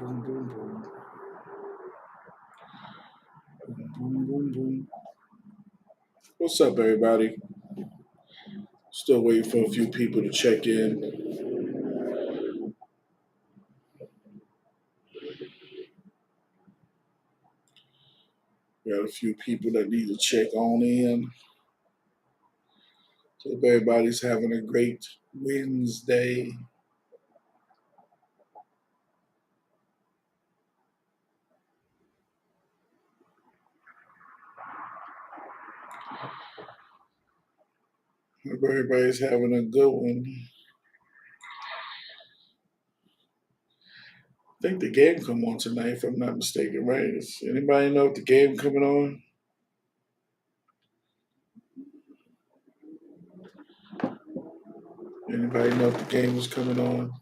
Boom, boom, boom. Boom, boom, boom, boom. What's up, everybody? Still waiting for a few people to check in. Got a few people that need to check on in. Hope everybody's having a great Wednesday. Hope everybody's having a good one. I think the game come on tonight, if I'm not mistaken, right? Does anybody know if the game coming on? Anybody know if the game is coming on?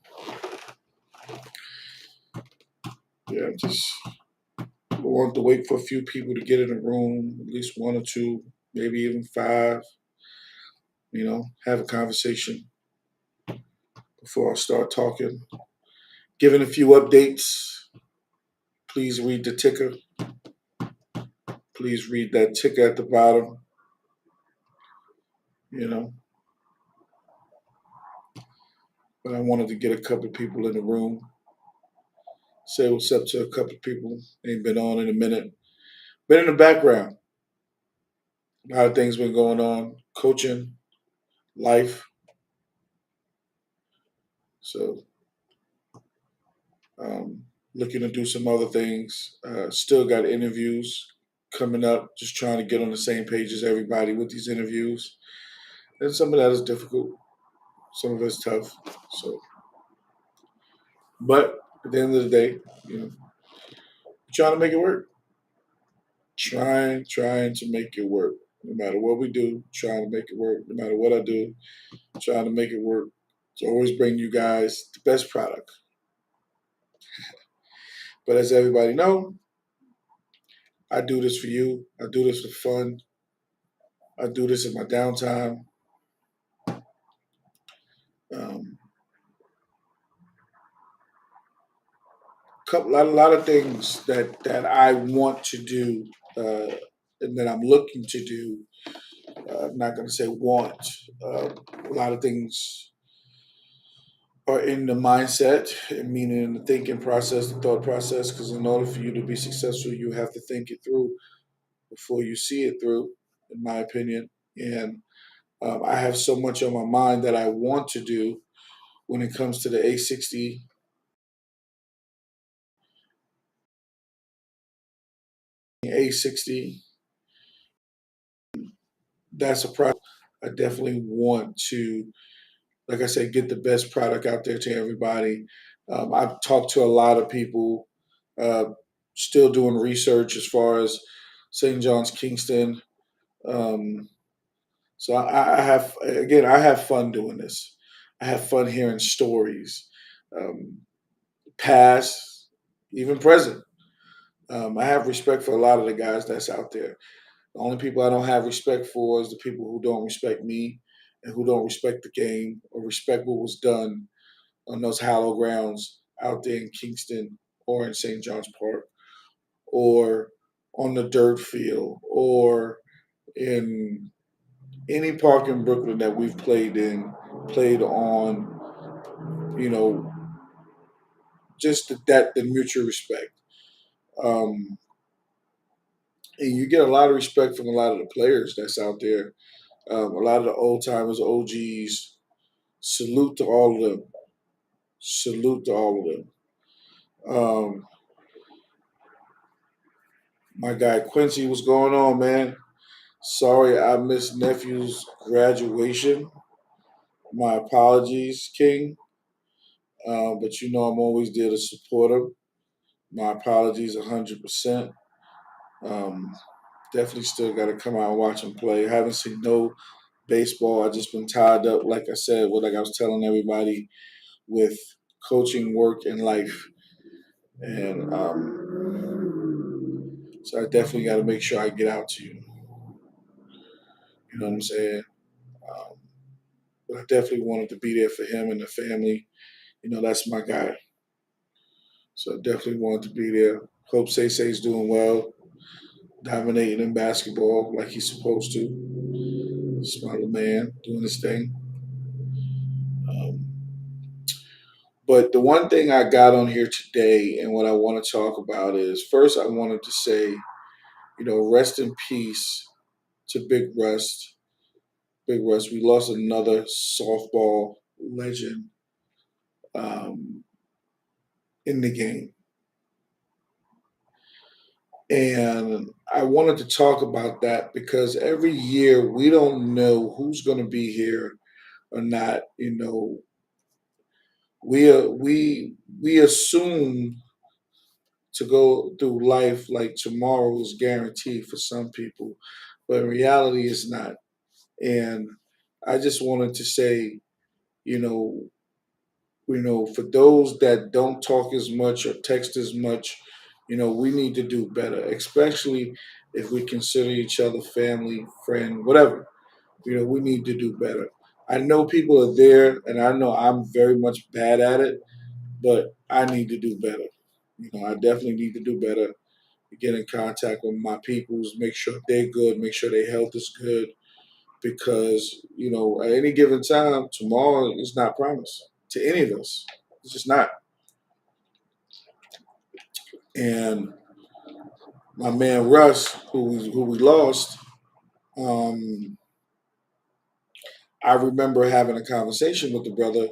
Yeah, just want to wait for a few people to get in the room, at least one or two, maybe even five. Have a conversation before I start talking. Giving a few updates. Please read the ticker. Please read that ticker at the bottom. You know, but I wanted to get a couple of people in the room. Say what's up to a couple of people. Ain't been on in a minute. Been in the background. A lot of things been going on. Coaching, life. So um, looking to do some other things. Still got interviews coming up. Just trying to get on the same page as everybody with these interviews. And some of that is difficult. Some of it's tough. So, but at the end of the day, you know, trying to make it work. Trying to make it work. No matter what we do, trying to make it work. No matter what I do, trying to make it work. To always bring you guys the best product. But as everybody know, I do this for you. I do this for fun. I do this in my downtime. Um, a lot of things that I want to do and that I'm looking to do. I'm not going to say want. A lot of things are in the mindset, meaning in the thinking process, the thought process. Because in order for you to be successful, you have to think it through before you see it through, in my opinion. And I have so much on my mind that I want to do when it comes to the A60, A60. That's a product I definitely want to, like I said, get the best product out there to everybody. I've talked to a lot of people, uh, still doing research as far as St. John's Kingston. Um, so I have, again, I have fun doing this. I have fun hearing stories, um, past, even present. I have respect for a lot of the guys that's out there. The only people I don't have respect for is the people who don't respect me and who don't respect the game or respect what was done on those hollow grounds out there in Kingston or in St. John's Park or on the dirt field or in any park in Brooklyn that we've played in, played on, you know, just the mutual respect. Um, and you get a lot of respect from a lot of the players that's out there. A lot of the old timers, OGs. Salute to all of them. Salute to all of them. Um, my guy Quincy, what's going on, man? Sorry I missed nephew's graduation. My apologies, King. But you know I'm always there to support him. My apologies, 100%. Um, Definitely still got to come out and watch him play. I haven't seen no baseball. I just been tied up, like I said, like I was telling everybody, with coaching, work, and life. And so I definitely got to make sure I get out to you. You know what I'm saying? Um, but I definitely wanted to be there for him and the family. You know, that's my guy. So I definitely wanted to be there. Hope Say Say's doing well, dominating in basketball like he's supposed to. Smart man doing his thing. Um, but the one thing I got on here today and what I want to talk about is first I wanted to say, rest in peace to Big Rust. Big Rust, we lost another softball legend um, in the game. And I wanted to talk about that because every year we don't know who's going to be here or not. We assume to go through life like tomorrow is guaranteed for some people, but in reality, it's not. And I just wanted to say, you know, for those that don't talk as much or text as much, we need to do better, especially if we consider each other family, friend, whatever. We need to do better. I know people are there, and I know I'm very much bad at it, but I need to do better. I definitely need to do better. Get in contact with my peoples, make sure they're good, make sure their health is good, because at any given time, tomorrow is not promised to any of us. It's just not. And my man Russ, who we lost, um, I remember having a conversation with the brother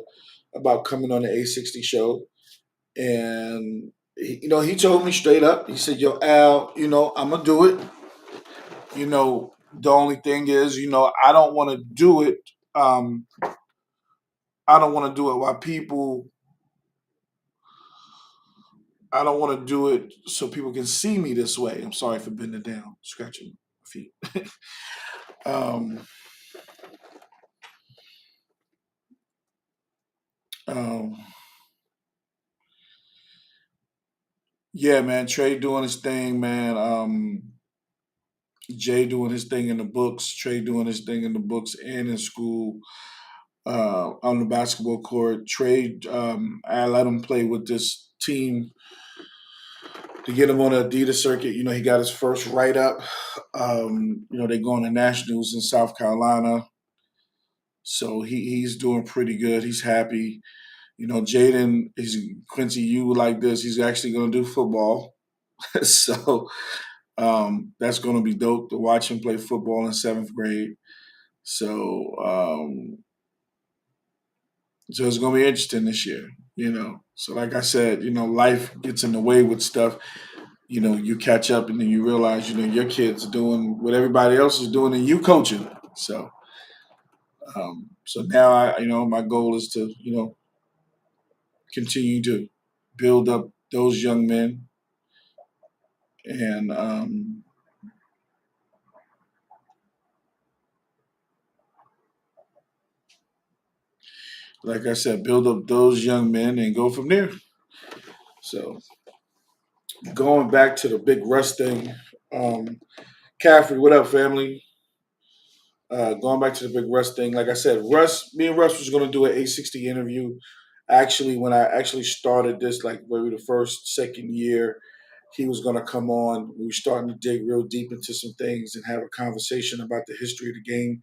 about coming on the A60 show, and he told me straight up. He said, "Yo, Al, I'm gonna do it. The only thing is, I don't want to do it. Um, I don't want to do it while people. I don't want to do it so people can see me this way. I'm sorry for bending down, scratching my feet. um, um, yeah, man. Trey doing his thing, man. Jay doing his thing in the books. Trey doing his thing in the books and in school. On the basketball court. Trey, I let him play with this team to get him on the Adidas circuit. He got his first write up. They're going to nationals in South Carolina. So he's doing pretty good. He's happy. Jaden is Quincy. You like this? He's actually going to do football. So that's going to be dope to watch him play football in seventh grade. So so it's going to be interesting this year. So like I said, life gets in the way with stuff. You catch up and then you realize, your kids are doing what everybody else is doing and you coaching. So now my goal is to, continue to build up those young men and, like I said, build up those young men and go from there. So going back to the big Russ thing, Caffrey, what up, family? Going back to the big Russ thing, like I said, me and Russ was going to do an A60 interview. Actually, when I actually started this, like maybe the first, second year, he was going to come on. We were starting to dig real deep into some things and have a conversation about the history of the game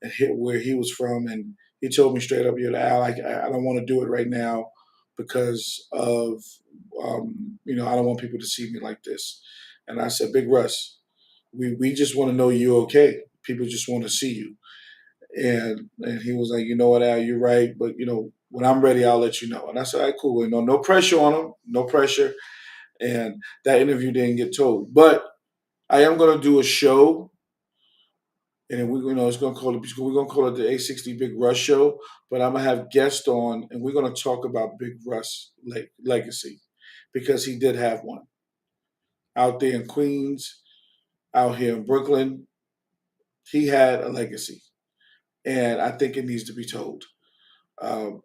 and hit where he was from. And he told me straight up, Al, I don't want to do it right now because of, I don't want people to see me like this. And I said, Big Russ, we just want to know you're okay. People just want to see you. And he was like, you know what, Al, you're right, but when I'm ready, I'll let you know. And I said, all right, cool. No pressure on him, no pressure. And that interview didn't get told, but I am going to do a show, and it's going to we're going to call it the A60 Big Russ Show. But I'm gonna have guests on, and we're going to talk about Big Russ legacy because he did have one out there in Queens, out here in Brooklyn. He had a legacy, and I think it needs to be told. Um,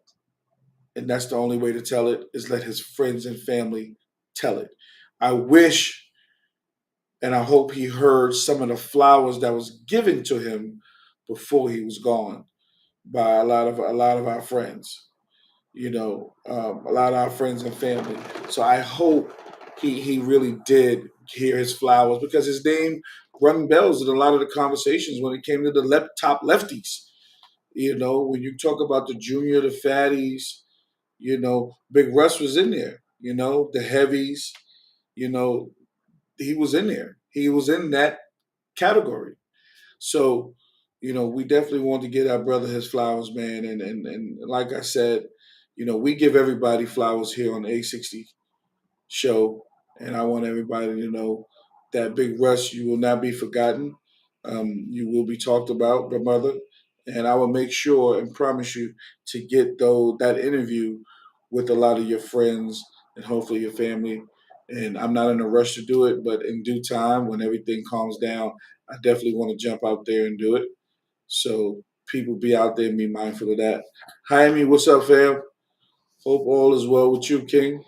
and that's the only way to tell it is let his friends and family tell it. I wish and I hope he heard some of the flowers that was given to him before he was gone by a lot of our friends. a lot of our friends and family. So I hope he really did hear his flowers because his name rung bells in a lot of the conversations when it came to the top lefties. When you talk about the junior, the fatties, Big Russ was in there. The heavies. You know, he was in there. He was in that category. So, we definitely want to get our brother his flowers, man. And like I said, we give everybody flowers here on the A60 show. And I want everybody to know that Big Russ, you will not be forgotten. You will be talked about, brother. And I will make sure and promise you to get that interview with a lot of your friends and hopefully your family. And I'm not in a rush to do it, but in due time, when everything calms down, I definitely want to jump out there and do it. So people be out there and be mindful of that. Jaime, what's up, fam? Hope all is well with you, King.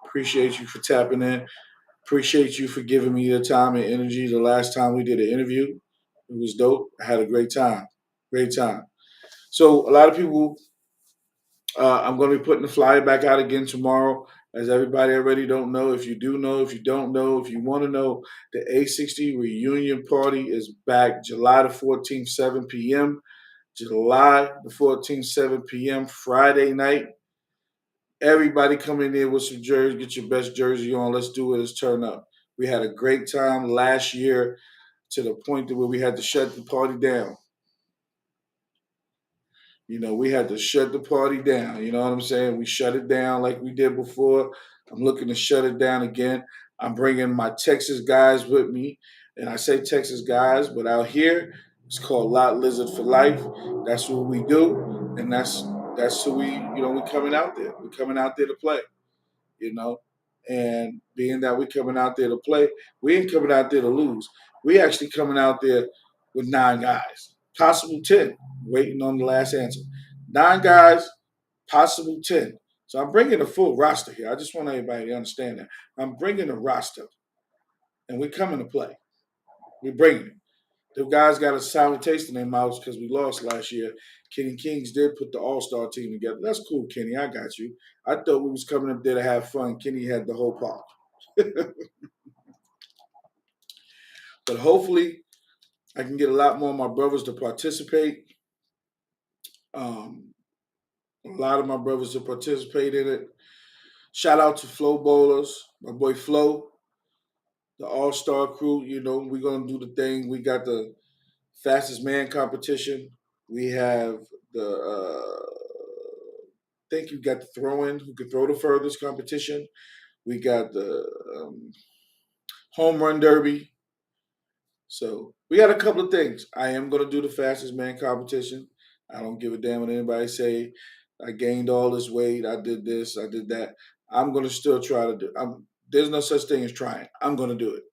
Appreciate you for tapping in. Appreciate you for giving me your time and energy. The last time we did an interview, it was dope. I had a great time. Great time. So a lot of people, I'm going to be putting the flyer back out again tomorrow. As everybody already don't know, if you do know, if you don't know, if you want to know, the A60 reunion party is back July the 14th, 7 p.m. July the 14th, 7 p.m. Friday night. Everybody come in there with some jerseys. Get your best jersey on. Let's do it. Let's turn up. We had a great time last year to the point that where we had to shut the party down. We had to shut the party down. You know what I'm saying? We shut it down like we did before. I'm looking to shut it down again. I'm bringing my Texas guys with me. And I say Texas guys, but out here, it's called Lot Lizard for Life. That's what we do. And that's who we coming out there. We're coming out there to play. you know. And being that we're coming out there to play, we ain't coming out there to lose. We actually coming out there with 9 guys, possible 10, waiting on the last answer. 9 guys, possible 10. So I'm bringing a full roster here. I just want everybody to understand that. I'm bringing a roster, and we're coming to play. We're bringing it. The guys got a sour taste in their mouths because we lost last year. Kenny Kings did put the All-Star team together. That's cool, Kenny. I got you. I thought we was coming up there to have fun. Kenny had the whole park. But hopefully, I can get a lot more of my brothers to participate. Um, a lot of my brothers to participate in it. Shout out to Flow Bowlers, my boy Flo, the All-Star crew. We're going to do the thing. We got the fastest man competition. We have the I think you got the throw-in who could throw the furthest competition. We got the home run derby. So we got a couple of things. I am going to do the fastest man competition. I don't give a damn what anybody say. I gained all this weight. I did this. I did that. I'm going to still try to do. There's no such thing as trying. I'm going to do it.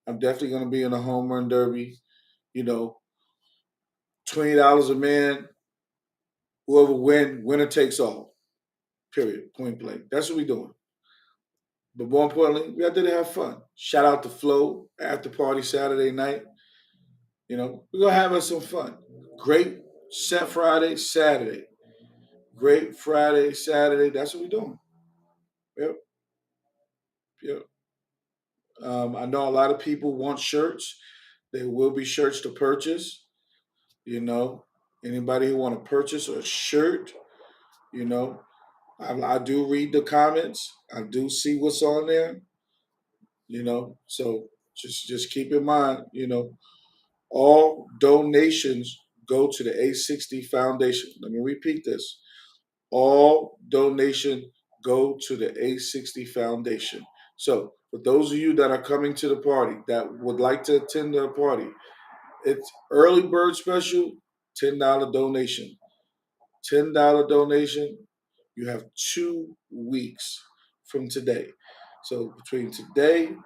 I'm definitely going to be in a home run derby. $20 a man. Whoever winner takes all. Period. Point blank. That's what we're doing. But more importantly, we out there to have fun. Shout out to Flo after party Saturday night. We're gonna have us some fun. Great set Friday, Saturday. Great Friday, Saturday. That's what we're doing. Yep. Yep. I know a lot of people want shirts. There will be shirts to purchase. You know, Anybody who want to purchase a shirt, you know, I do read the comments. I do see what's on there. So just keep in mind, all donations go to the A60 Foundation. Let me repeat this. All donation go to the A60 Foundation. So for those of you that are coming to the party that would like to attend the party, it's early bird special, $10 donation. $10 donation. You have 2 weeks from today. So between today,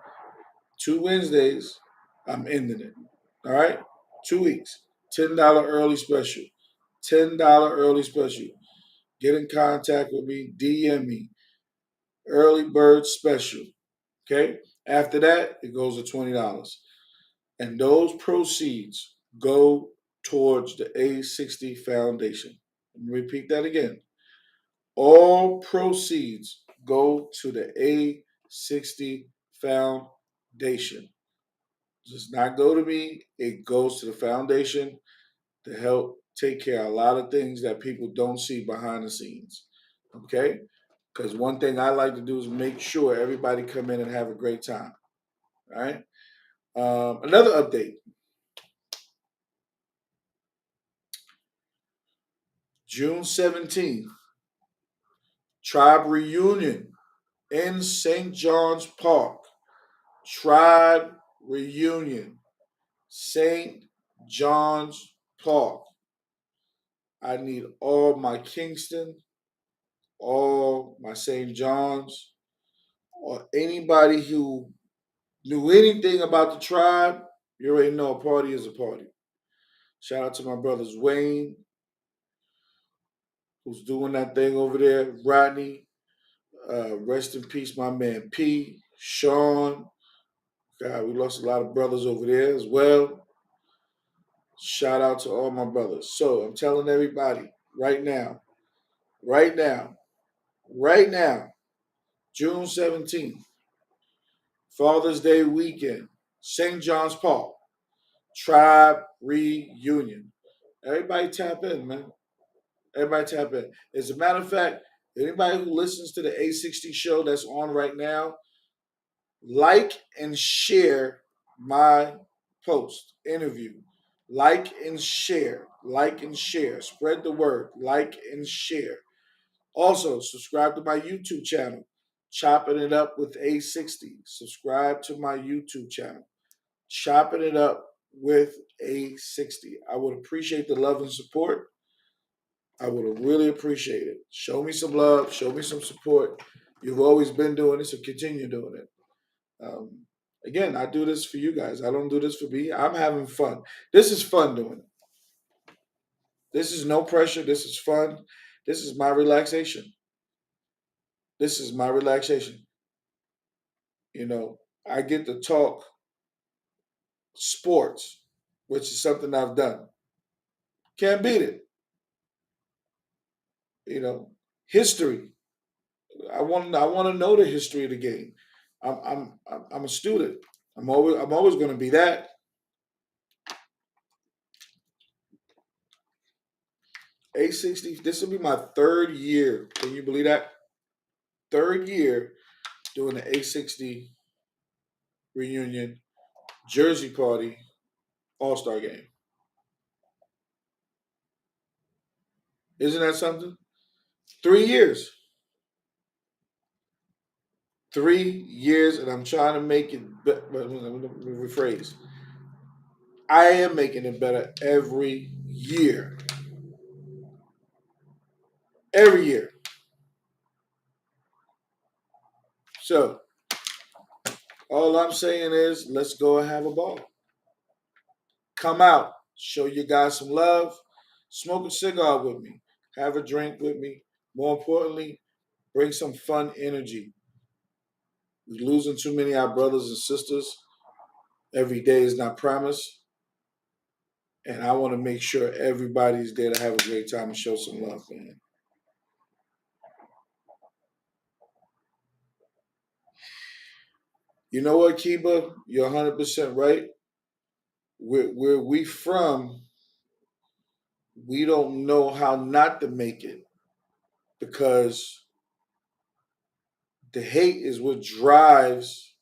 2 Wednesdays, I'm ending it. All right? 2 weeks. $10 early special. $10 early special. Get in contact with me. DM me. Early bird special. Okay? After that, it goes to $20. And those proceeds go towards the A60 Foundation. Let me repeat that again. All proceeds go to the A60 Foundation. Does not go to me. It goes to the foundation to help take care of a lot of things that people don't see behind the scenes. Okay? Because one thing I like to do is make sure everybody come in and have a great time. All right. Another update. June 17th, Tribe reunion in St. John's Park. Tribe reunion, St. John's Park. I need all my Kingston, all my St. John's, or anybody who knew anything about the tribe. You already know a party is a party. Shout out to my brothers Wayne, who's doing that thing over there. Rodney, rest in peace, my man P. Sean. God, we lost a lot of brothers over there as well. Shout out to all my brothers. So I'm telling everybody right now, right now, right now, June 17th, Father's Day weekend, St. John's Park, Tribe Reunion. Everybody tap in, man. Everybody tap in. As a matter of fact, anybody who listens to the A60 show that's on right now, like and share my post interview. Like and share. Like and share. Spread the word. Like and share. Also, subscribe to my YouTube channel, Chopping It Up with A60. Subscribe to my YouTube channel, Chopping It Up with A60. I would appreciate the love and support. I would really appreciate it. Show me some love. Show me some support. You've always been doing this, so continue doing it. Um, Again, I do this for you guys. I don't do this for me. I'm having fun. This is fun doing it. This is no pressure. This is fun. This is my relaxation. This is my relaxation. You know, I get to talk sports, which is something I've done. Can't beat it. You know, history. I want to know the history of the game. I'm a student. I'm always going to be that. A60. This will be my third year. Can you believe that? Third year doing the A60 reunion jersey party All Star game. Isn't that something? 3 years. 3 years, and I'm trying to make it. Let me rephrase. I am making it better every year. Every year. So all I'm saying is, let's go and have a ball. Come out, show you guys some love, smoke a cigar with me, have a drink with me. More importantly, bring some fun energy. We're losing too many of our brothers and sisters. Every day is not promised. And I want to make sure everybody's there to have a great time and show some love, man. You know what, Kiba? You're 100% right. Where we from, we don't know how not to make it because the hate is what drives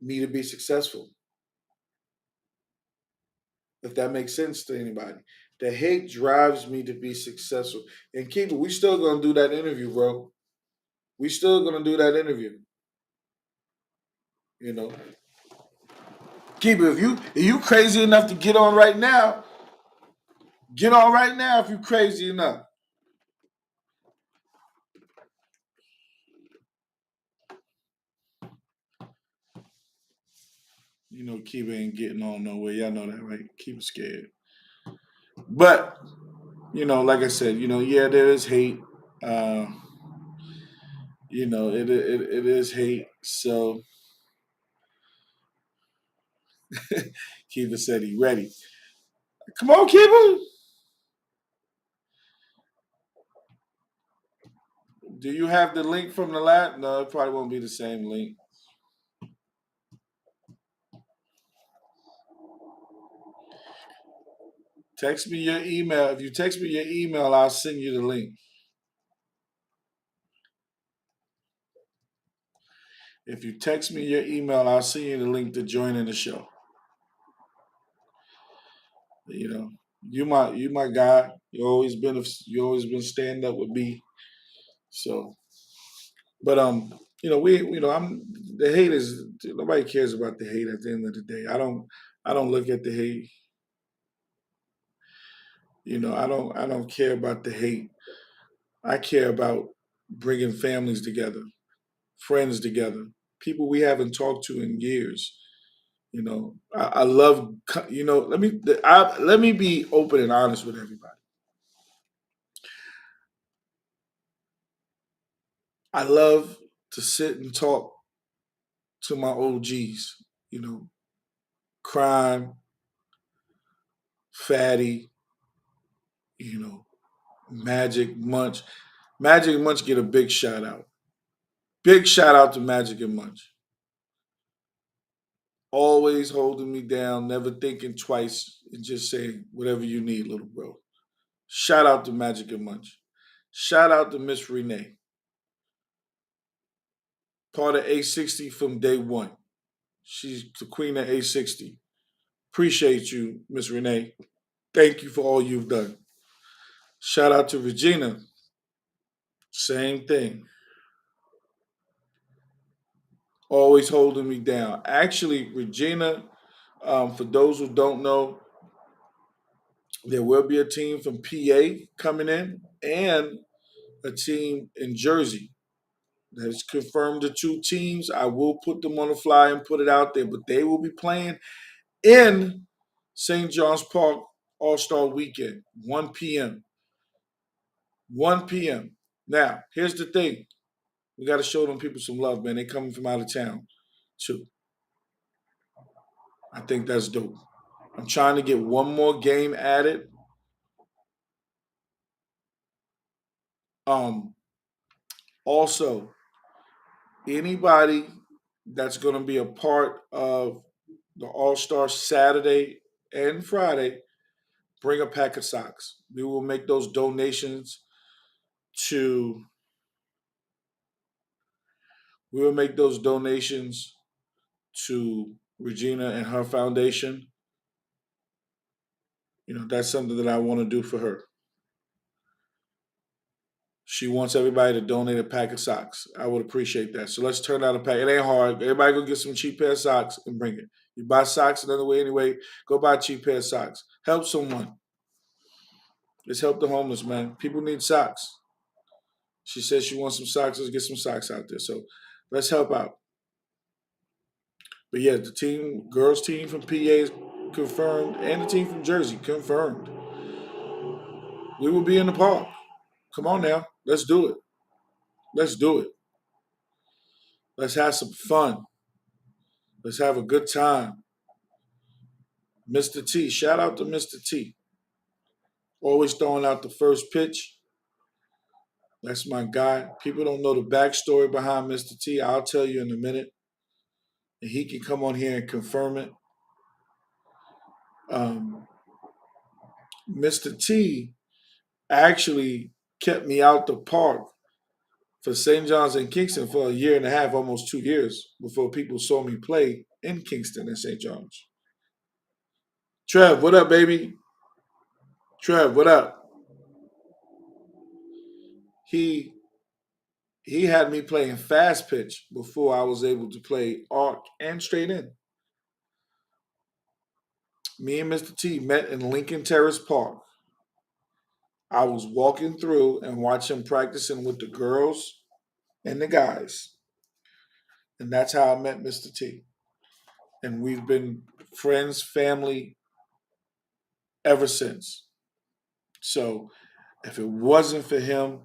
me to be successful. If that makes sense to anybody. The hate drives me to be successful. And Kiba, we still gonna do that interview, bro. We still gonna do that interview. You know, Kiba, if you crazy enough to get on right now, get on right now. If you crazy enough, you know, Kiba ain't getting on nowhere. Y'all know that, right? Kiba scared. But like I said, yeah, there is hate. Uh, it is hate. So Kiva said he ready. Come on, Kiva. Do you have the link from the last? No, it probably won't be the same link. Text me your email. If you text me your email, I'll send you the link. If you text me your email, I'll send you the link to join in the show. You know, you my guy. You always been stand up with me. So, but I'm the hate is nobody cares about the hate at the end of the day. I don't look at the hate. I don't care about the hate. I care about bringing families together, friends together, people we haven't talked to in years. I love. Let me be open and honest with everybody. I love to sit and talk to my OGs. You know, Crime, Fatty. You know, Magic Munch. Magic and Munch get a big shout out. Big shout out to Magic and Munch. Always holding me down, never thinking twice, and just saying whatever you need, little bro. Shout out to Magic and Munch. Shout out to Miss Renee, part of A60 from day one. She's the queen of A60. Appreciate you, Miss Renee. Thank you for all you've done. Shout out to Regina. Same thing. Always holding me down. Actually, Regina, for those who don't know, there will be a team from PA coming in and a team in Jersey. That's confirmed the two teams. I will put them on the fly and put it out there, but they will be playing in St. John's Park All Star Weekend, 1 p.m. 1 p.m. Now, here's the thing. We got to show them people some love, man. They coming from out of town, too. I think that's dope. I'm trying to get one more game added. Um, Also, anybody that's going to be a part of the All Star Saturday and Friday, bring a pack of socks. We will make those donations to. We will make those donations to Regina and her foundation. That's something that I want to do for her. She wants everybody to donate a pack of socks. I would appreciate that. So let's turn out a pack. It ain't hard. Everybody go get some cheap pair of socks and bring it. You buy socks another way anyway. Go buy a cheap pair of socks. Help someone. Let's help the homeless, man. People need socks. She says she wants some socks. Let's get some socks out there. So let's help out. But yeah, the girls team from PA is confirmed, and the team from Jersey confirmed. We will be in the park. Come on now, let's do it. Let's do it. Let's have some fun. Let's have a good time. Mr. T, shout out to Mr. T. Always throwing out the first pitch. That's my guy. People don't know the backstory behind Mr. T. I'll tell you in a minute. And he can come on here and confirm it. Um, Mr. T actually kept me out the park for St. John's and Kingston for a year and a half, almost 2 years, before people saw me play in Kingston and St. John's. Trev, what up, baby? Trev, what up? He he had me playing fast pitch before I was able to play arc and straight in. Me and Mr. T met in Lincoln Terrace Park. I was walking through and watching him practicing with the girls and the guys. And that's how I met Mr. T. And we've been friends, family ever since. So if it wasn't for him,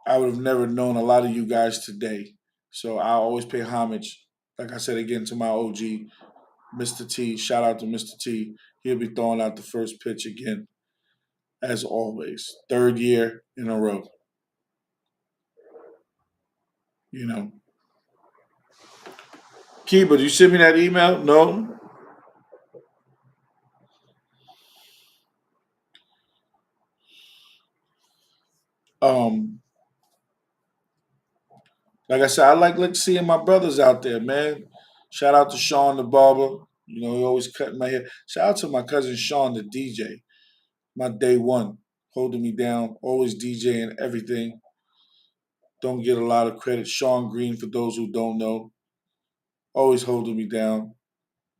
I would have never known a lot of you guys today. So I always pay homage, like I said again, to my OG, Mr. T. Shout out to Mr. T. He'll be throwing out the first pitch again, as always. Third year in a row. You know, Kiba, you send me that email? No. Um, like I said, I like seeing my brothers out there, man. Shout out to Sean the barber. You know, he always cutting my hair. Shout out to my cousin Sean the DJ. My day one, holding me down, always DJing everything. Don't get a lot of credit. Sean Green, for those who don't know, always holding me down.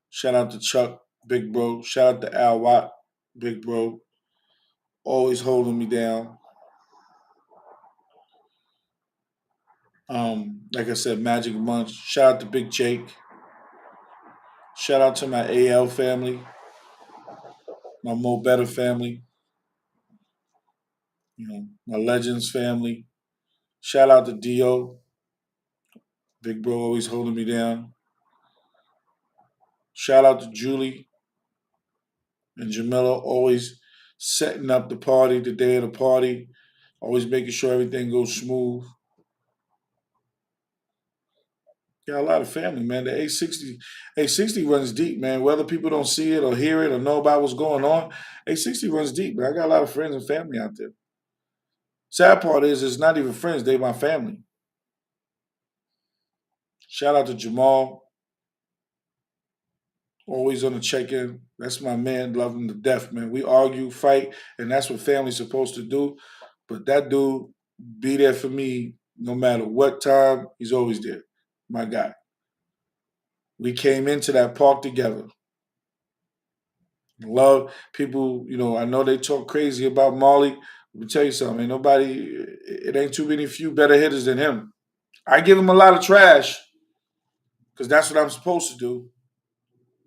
Shout out to Chuck, big bro. Shout out to Al Watt, big bro. Always holding me down. Like I said, Magic Munch. Shout out to Big Jake. Shout out to my AL family, my Mo Better family, my Legends family. Shout out to Dio. Big bro always holding me down. Shout out to Julie and Jamila, always setting up the party, the day of the party, always making sure everything goes smooth. Got a lot of family, man. The A60 runs deep, man. Whether people don't see it or hear it or know about what's going on, A60 runs deep, man. I got a lot of friends and family out there. Sad part is, it's not even friends; they my family. Shout out to Jamal, always on the check-in. That's my man, love him to death, man. We argue, fight, and that's what family's supposed to do. But that dude be there for me no matter what time. He's always there. My guy. We came into that park together. Love people, I know they talk crazy about Molly. Let me tell you something. Ain't nobody, it ain't too many few better hitters than him. I give him a lot of trash because that's what I'm supposed to do.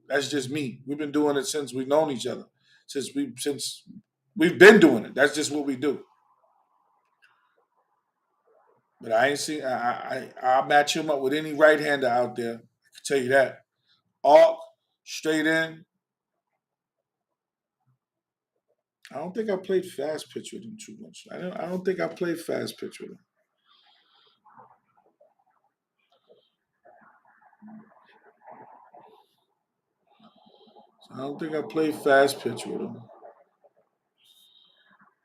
That's just me. We've been doing it since we've known each other. Since we've been doing it. That's just what we do. But I ain't seen. I'll match him up with any right hander out there. I can tell you that. Arc straight in. I don't think I played fast pitch with him too much. I don't think I played fast pitch with him. I don't think I played fast pitch with him.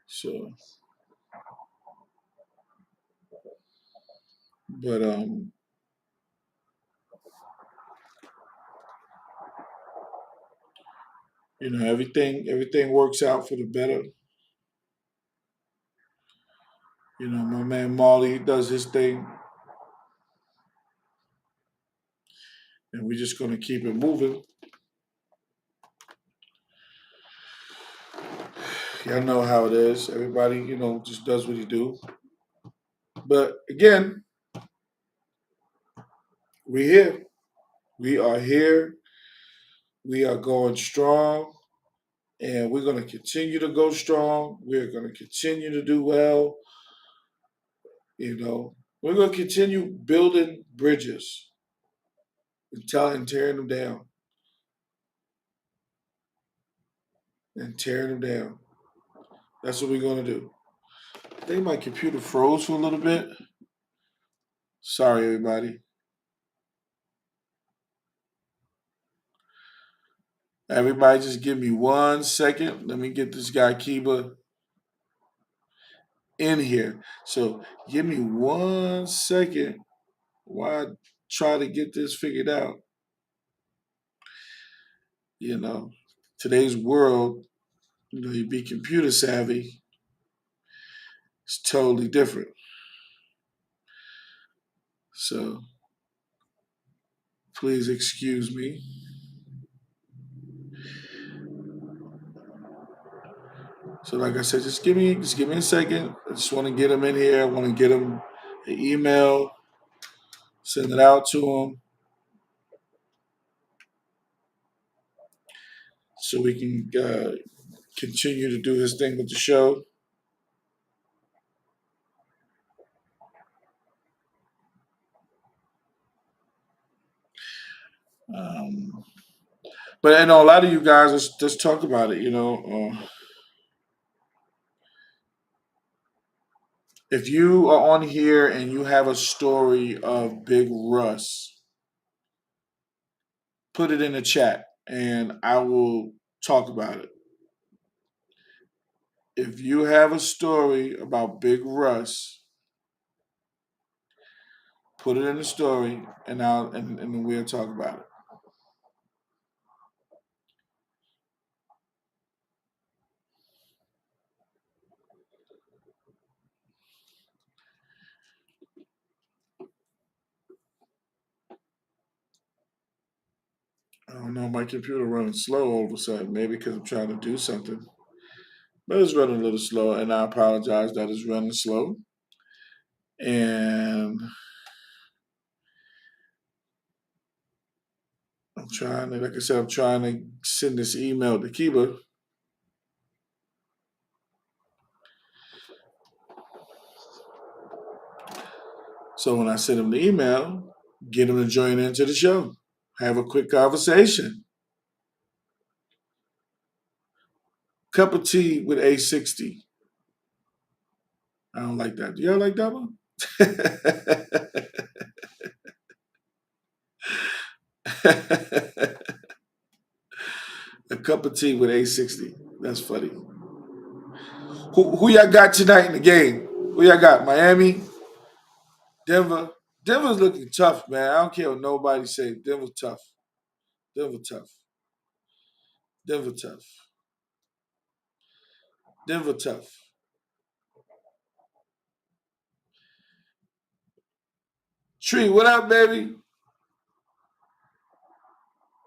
So, but everything works out for the better. My man Marley does his thing, and we're just gonna keep it moving. Y'all know how it is. Everybody, just does what he do. But again, we're here. We are here. We are going strong, and we're going to continue to go strong. We're going to continue to do well. We're going to continue building bridges and tearing them down and tearing them down. That's what we're going to do. I think my computer froze for a little bit. Sorry, everybody. Everybody, just give me 1 second. Let me get this guy Kiba in here. So give me 1 second while I try to get this figured out. You know, today's world, you be computer savvy, it's totally different. So please excuse me. So like I said, just give me a second. I just want to get him in here. I want to get him an email, send it out to him so we can continue to do his thing with the show. Um, but I know a lot of you guys, let's talk about it. If you are on here and you have a story of Big Russ, put it in the chat and I will talk about it. If you have a story about Big Russ, put it in the story and we'll talk about it. I don't know, my computer running slow all of a sudden, maybe because I'm trying to do something. But it's running a little slow, and I apologize that it's running slow. And I'm trying to, like I said, I'm trying to send this email to Kiba. So when I send him the email, get him to join into the show. Have a quick conversation. Cup of tea with A60. I don't like that. Do y'all like that one? A cup of tea with A60. That's funny. Who y'all got tonight in the game? Who y'all got? Miami? Denver? Denver's looking tough, man. I don't care what nobody say. Denver tough. Denver tough. Denver tough. Denver tough. Tree, what up, baby?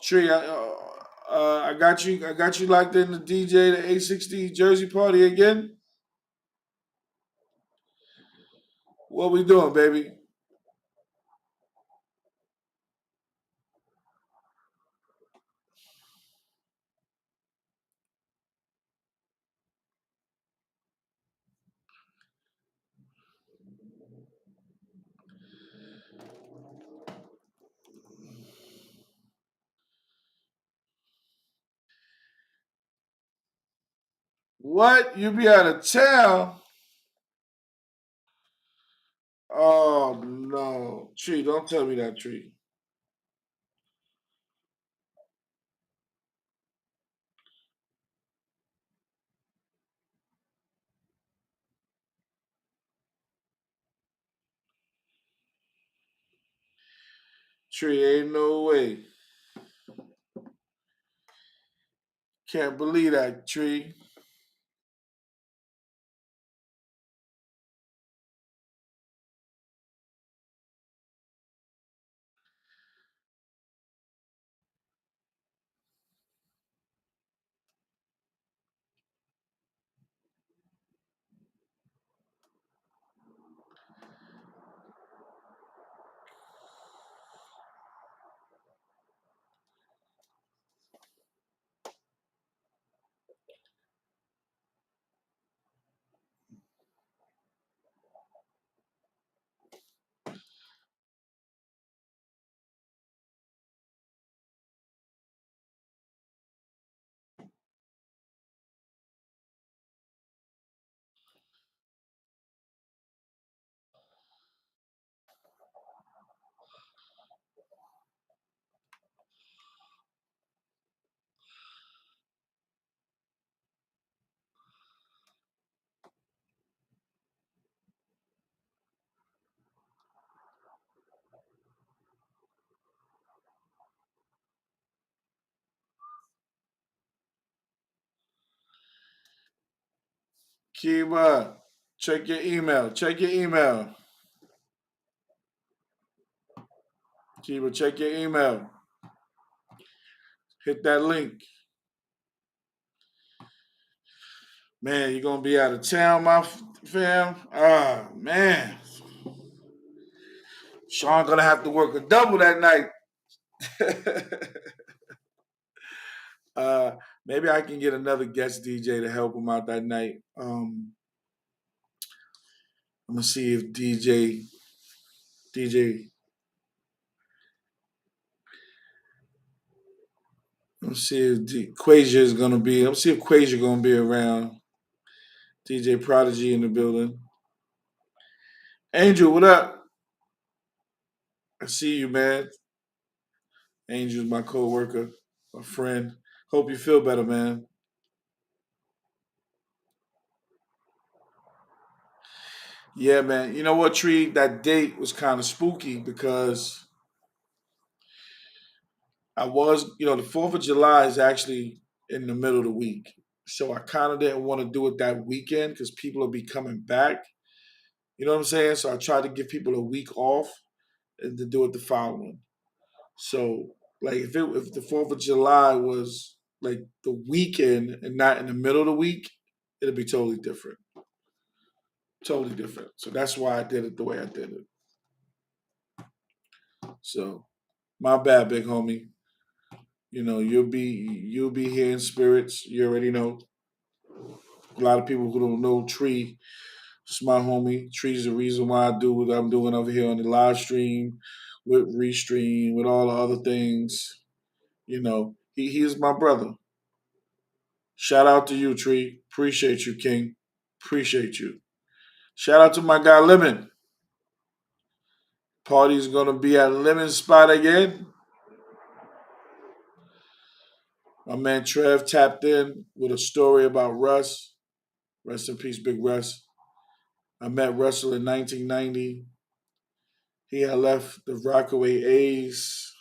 Tree, I got you. I got you locked in the DJ the A60 Jersey party again. What we doing, baby? What? You be out of town? Oh no, Tree! Don't tell me that, Tree. Tree, ain't no way. Can't believe that, Tree. Kiba, check your email. Check your email. Kiba, check your email. Hit that link. Man, you gonna be out of town, my fam? Ah, man. Sean gonna have to work a double that night. uh, maybe I can get another guest DJ to help him out that night. I'm gonna see if DJ. Let's see if Quasia is gonna be. Let's see if Quasia gonna be around. DJ Prodigy in the building. Angel, what up? I see you, man. Angel's my co-worker, my friend. Hope you feel better, man. Yeah, man. You know what, Tree? That date was kind of spooky because the 4th of July is actually in the middle of the week. So I kind of didn't want to do it that weekend because people will be coming back. You know what I'm saying? So I tried to give people a week off and to do it the following. So like if the 4th of July was like the weekend and not in the middle of the week, it'd be totally different. Totally different. So that's why I did it the way I did it. So my bad, big homie. You'll be here in spirits. You already know. A lot of people who don't know Tree, it's my homie. Tree's the reason why I do what I'm doing over here on the live stream, with Restream, with all the other things. He is my brother. Shout out to you, Tree. Appreciate you, King. Appreciate you. Shout out to my guy Lemon. Party's gonna be at Lemon Spot again. My man Trev tapped in with a story about Russ. Rest in peace, Big Russ. I met Russell in 1990. He had left the Rockaway A's.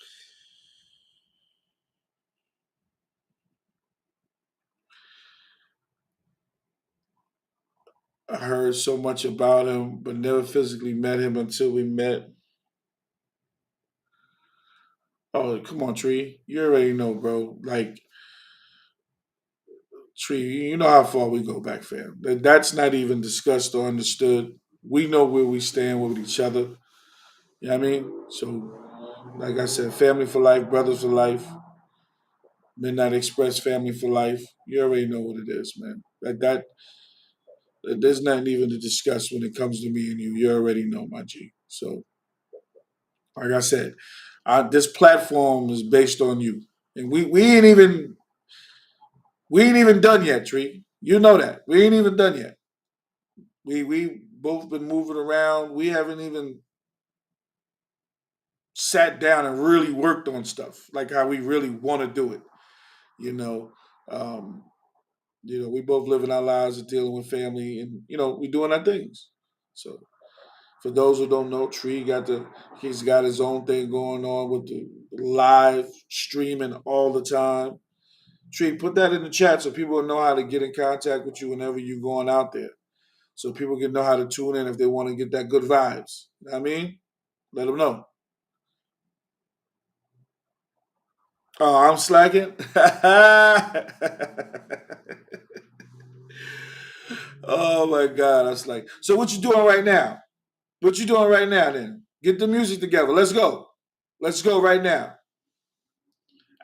I heard so much about him, but never physically met him until we met. Oh, come on, Tree. You already know, bro. Like, Tree, you know how far we go back, fam. That's not even discussed or understood. We know where we stand with each other. You know what I mean? So, like I said, family for life, brothers for life, Midnight Express family for life. You already know what it is, man. There's nothing even to discuss when it comes to me and you. You already know, my G. So, like I said, this platform is based on you, and we ain't even done yet, Tree. You know that we ain't even done yet. We both been moving around. We haven't even sat down and really worked on stuff like how we really want to do it. You know, um, we both living our lives and dealing with family, and we doing our things. So for those who don't know, he's got his own thing going on with the live streaming all the time. Tree, put that in the chat so people will know how to get in contact with you whenever you're going out there. So people can know how to tune in if they want to get that good vibes. You know what I mean? Let them know. Oh, I'm slacking. Oh my God, I'm slacking. So what you doing right now? What you doing right now? Then get the music together. Let's go. Let's go right now.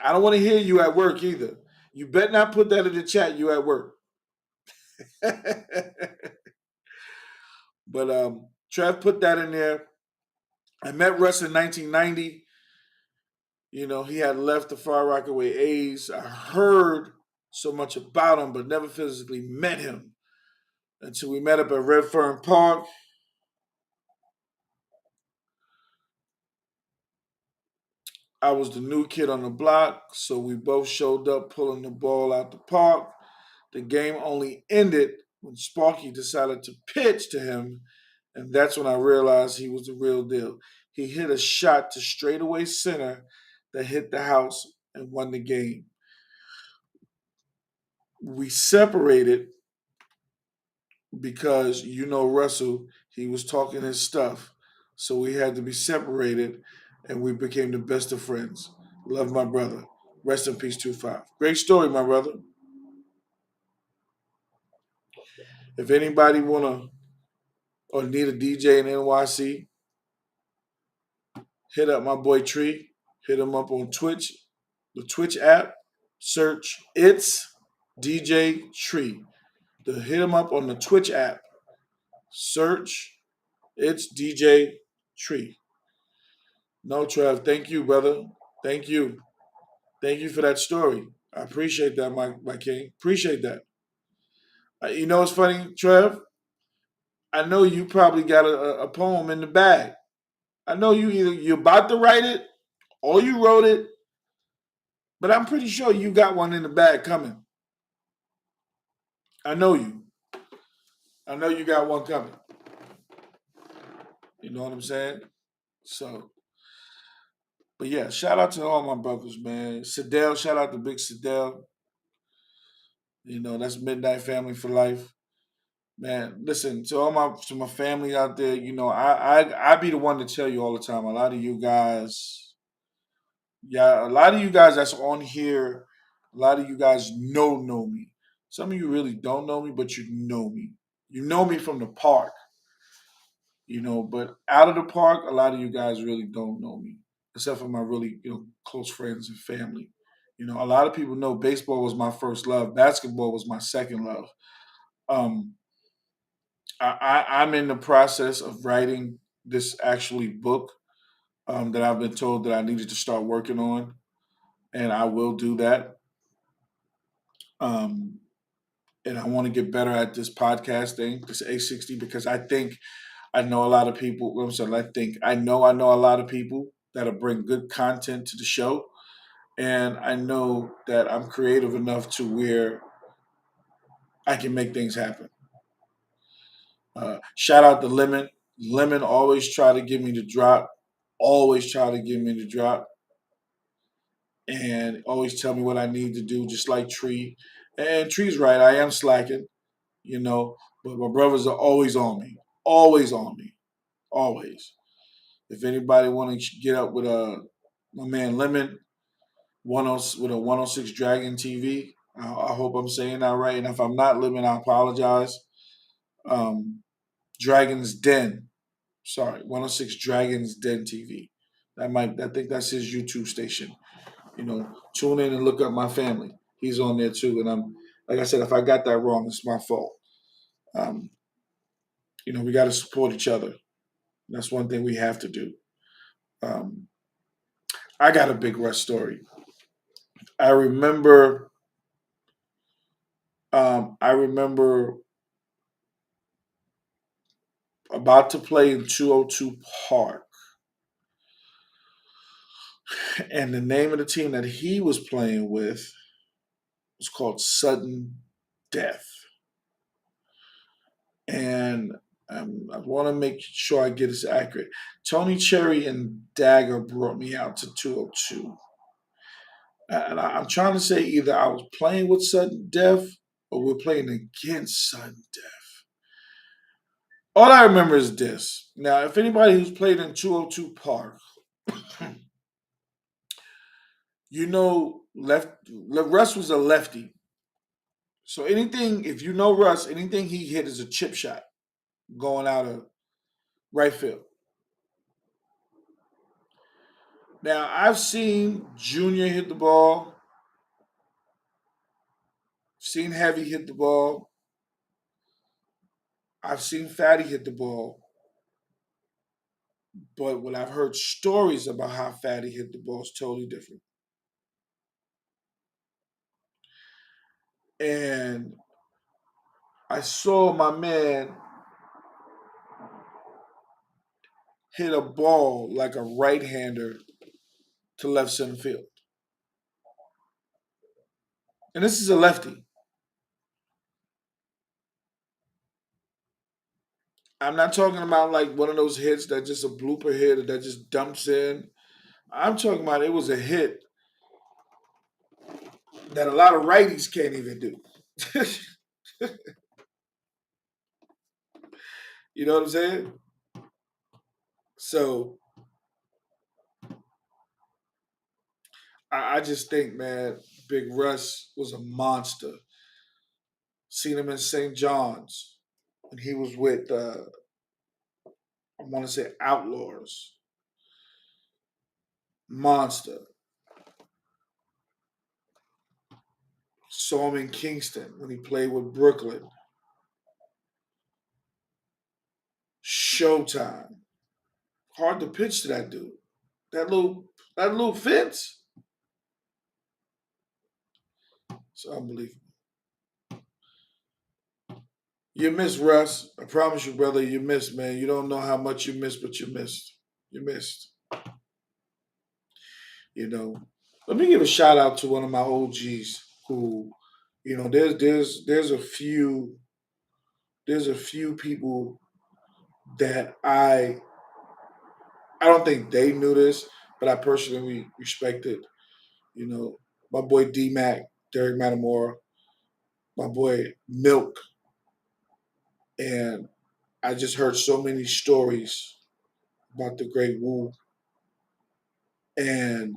I don't want to hear you at work either. You better not put that in the chat. You at work. But Trev put that in there. I met Russ in 1990. He had left the Far Rockaway A's. I heard so much about him, but never physically met him until we met up at Redfern Park. I was the new kid on the block, so we both showed up pulling the ball out the park. The game only ended when Sparky decided to pitch to him, and that's when I realized he was the real deal. He hit a shot to straightaway center that hit the house and won the game. We separated because Russell, he was talking his stuff. So we had to be separated and we became the best of friends. Love my brother. Rest in peace, 2-5. Great story, my brother. If anybody wanna or need a DJ in NYC, hit up my boy Tree. Hit him up on Twitch, the Twitch app. Search It's DJ Tree. Hit him up on the Twitch app. Search It's DJ Tree. No, Trev, thank you, brother. Thank you. Thank you for that story. I appreciate that, my king. Appreciate that. You know what's funny, Trev? I know you probably got a poem in the bag. I know you're about to write it or you wrote it, but I'm pretty sure you got one in the bag coming. I know you. I know you got one coming. You know what I'm saying? So, but yeah, shout out to all my brothers, man. Sadell, shout out to Big Sadell. That's Midnight Family for life. Man, listen to all my family out there. I be the one to tell you all the time. A lot of you guys, yeah, a lot of you guys that's on here, a lot of you guys know me. Some of you really don't know me, but you know me. You know me from the park, but out of the park, a lot of you guys really don't know me, except for my really close friends and family. A lot of people know baseball was my first love. Basketball was my second love. Um, I'm in the process of writing this actually book that I've been told that I needed to start working on, and I will do that. Um, and I want to get better at this podcast thing, this A60, because I think I know a lot of people. I'm sorry, I know a lot of people that'll bring good content to the show, and I know that I'm creative enough to where I can make things happen. Shout out to Lemon. Lemon always try to give me the drop. Always try to give me the drop, and always tell me what I need to do, just like Tree. And Tree's right. I am slacking, you know, but my brothers are always on me. Always on me. Always. If anybody want to get up with my man Lemon, 10 with a 106 Dragon TV. I hope I'm saying that right. And if I'm not Lemon, I apologize. Um, Dragon's Den. Sorry, 106 Dragon's Den TV. I think that's his YouTube station. Tune in and look up my family. He's on there too. And I'm like I said, if I got that wrong, it's my fault. Um, we got to support each other. That's one thing we have to do. Um, I got a big Russ story. I remember. I remember about to play in 202 Park, and the name of the team that he was playing with was called Sudden Death. And I want to make sure I get this accurate. Tony Cherry and Dagger brought me out to 202. And I'm trying to say either I was playing with Sudden Death or we're playing against Sudden Death. All I remember is this. Now, if anybody who's played in 202 Park, Russ was a lefty. So if you know Russ, anything he hit is a chip shot going out of right field. Now, I've seen Junior hit the ball, seen Heavy hit the ball, I've seen Fatty hit the ball, but when I've heard stories about how Fatty hit the ball, it's totally different. And I saw my man hit a ball like a right hander to left center field. And this is a lefty. I'm not talking about like one of those hits that just a blooper hit that just dumps in. I'm talking about it was a hit that a lot of righties can't even do. You know what I'm saying? So I just think, man, Big Russ was a monster. Seen him in St. John's, and he was with I want to say Outlaws. Monster. Saw him in Kingston when he played with Brooklyn. Showtime. Hard to pitch to that dude. That little fence. It's unbelievable. You missed, Russ. I promise you, brother, you missed, man. You don't know how much you missed, but you missed. You missed. You know. Let me give a shout out to one of my OGs who, there's a few people that I don't think they knew this, but I personally respected. You know, my boy D Mac, Derek Matamora, my boy Milk, and I just heard so many stories about the Great Woo, and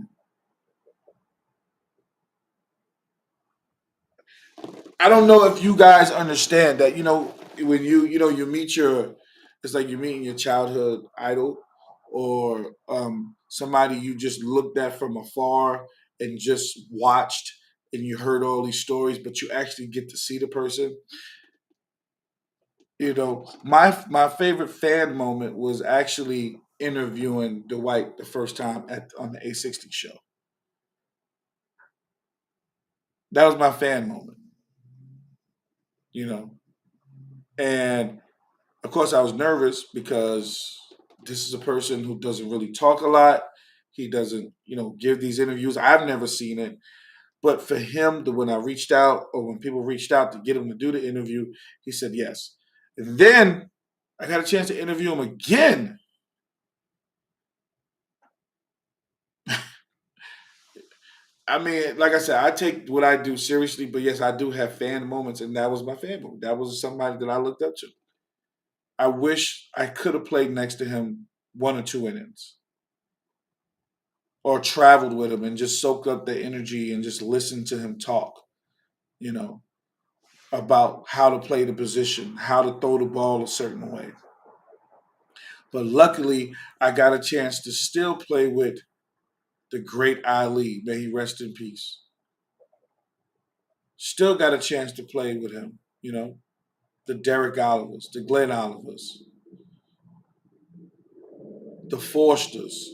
I don't know if you guys understand that. When you meet it's like you're meeting your childhood idol, or somebody you just looked at from afar and just watched, and you heard all these stories, but you actually get to see the person. My favorite fan moment was actually interviewing Dwight the first time on the A60 show. That was my fan moment, you know. And of course, I was nervous because this is a person who doesn't really talk a lot. He doesn't, give these interviews. I've never seen it. But for him, when I reached out, or when people reached out to get him to do the interview, he said yes. And then I got a chance to interview him again. I mean, like I said, I take what I do seriously, but yes, I do have fan moments, and that was my fan moment. That was somebody that I looked up to. I wish I could have played next to him one or two innings, or traveled with him and just soaked up the energy and just listened to him talk, you know, about how to play the position, how to throw the ball a certain way. But luckily, I got a chance to still play with the great Ali. May he rest in peace. Still got a chance to play with him, the Derek Olivers, the Glenn Olivers, the Forsters,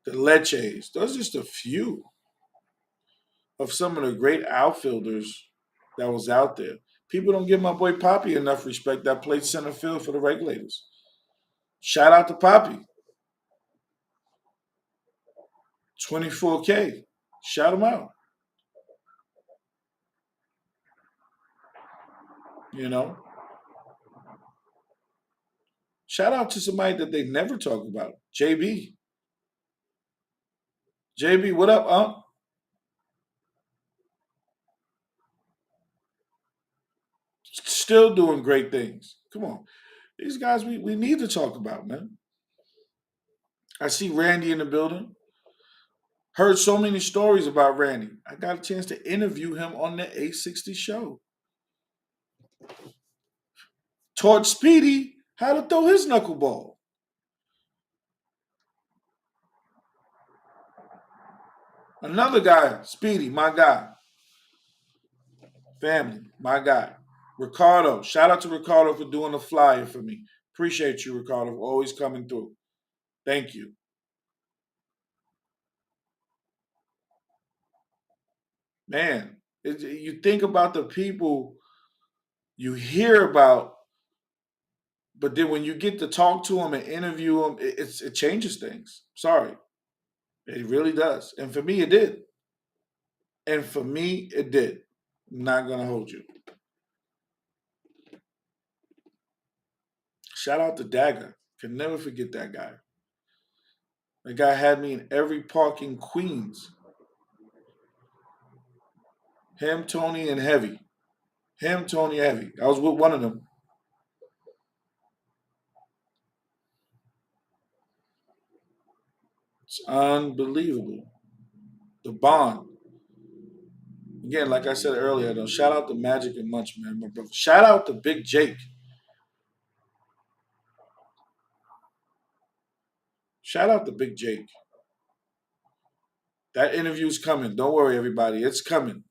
the Leches. Those are just a few of some of the great outfielders that was out there. People don't give my boy Poppy enough respect that played center field for the Regulators. Shout out to Poppy. 24K. Shout him out. You know? Shout out to somebody that they never talk about. JB. JB, what up, Still doing great things. Come on. These guys we need to talk about, man. I see Randy in the building. Heard so many stories about Randy. I got a chance to interview him on the A60 show. Taught Speedy how to throw his knuckleball. Another guy, Speedy, my guy. Family, my guy. Ricardo. Shout out to Ricardo for doing the flyer for me. Appreciate you, Ricardo, for always coming through. Thank you. Man, you think about the people you hear about, but then when you get to talk to them and interview them, it changes things. Sorry. It really does. And for me, it did. And for me, it did. I'm not going to hold you. Shout out to Dagger. Can never forget that guy. That guy had me in every park in Queens. Him, Tony, and Heavy. Him, Tony, Heavy. I was with one of them. It's unbelievable. The bond. Again, like I said earlier, though, shout out to Magic and Munch, man, my brother. Shout out to Big Jake. Shout out to Big Jake. That interview's coming. Don't worry, everybody. It's coming.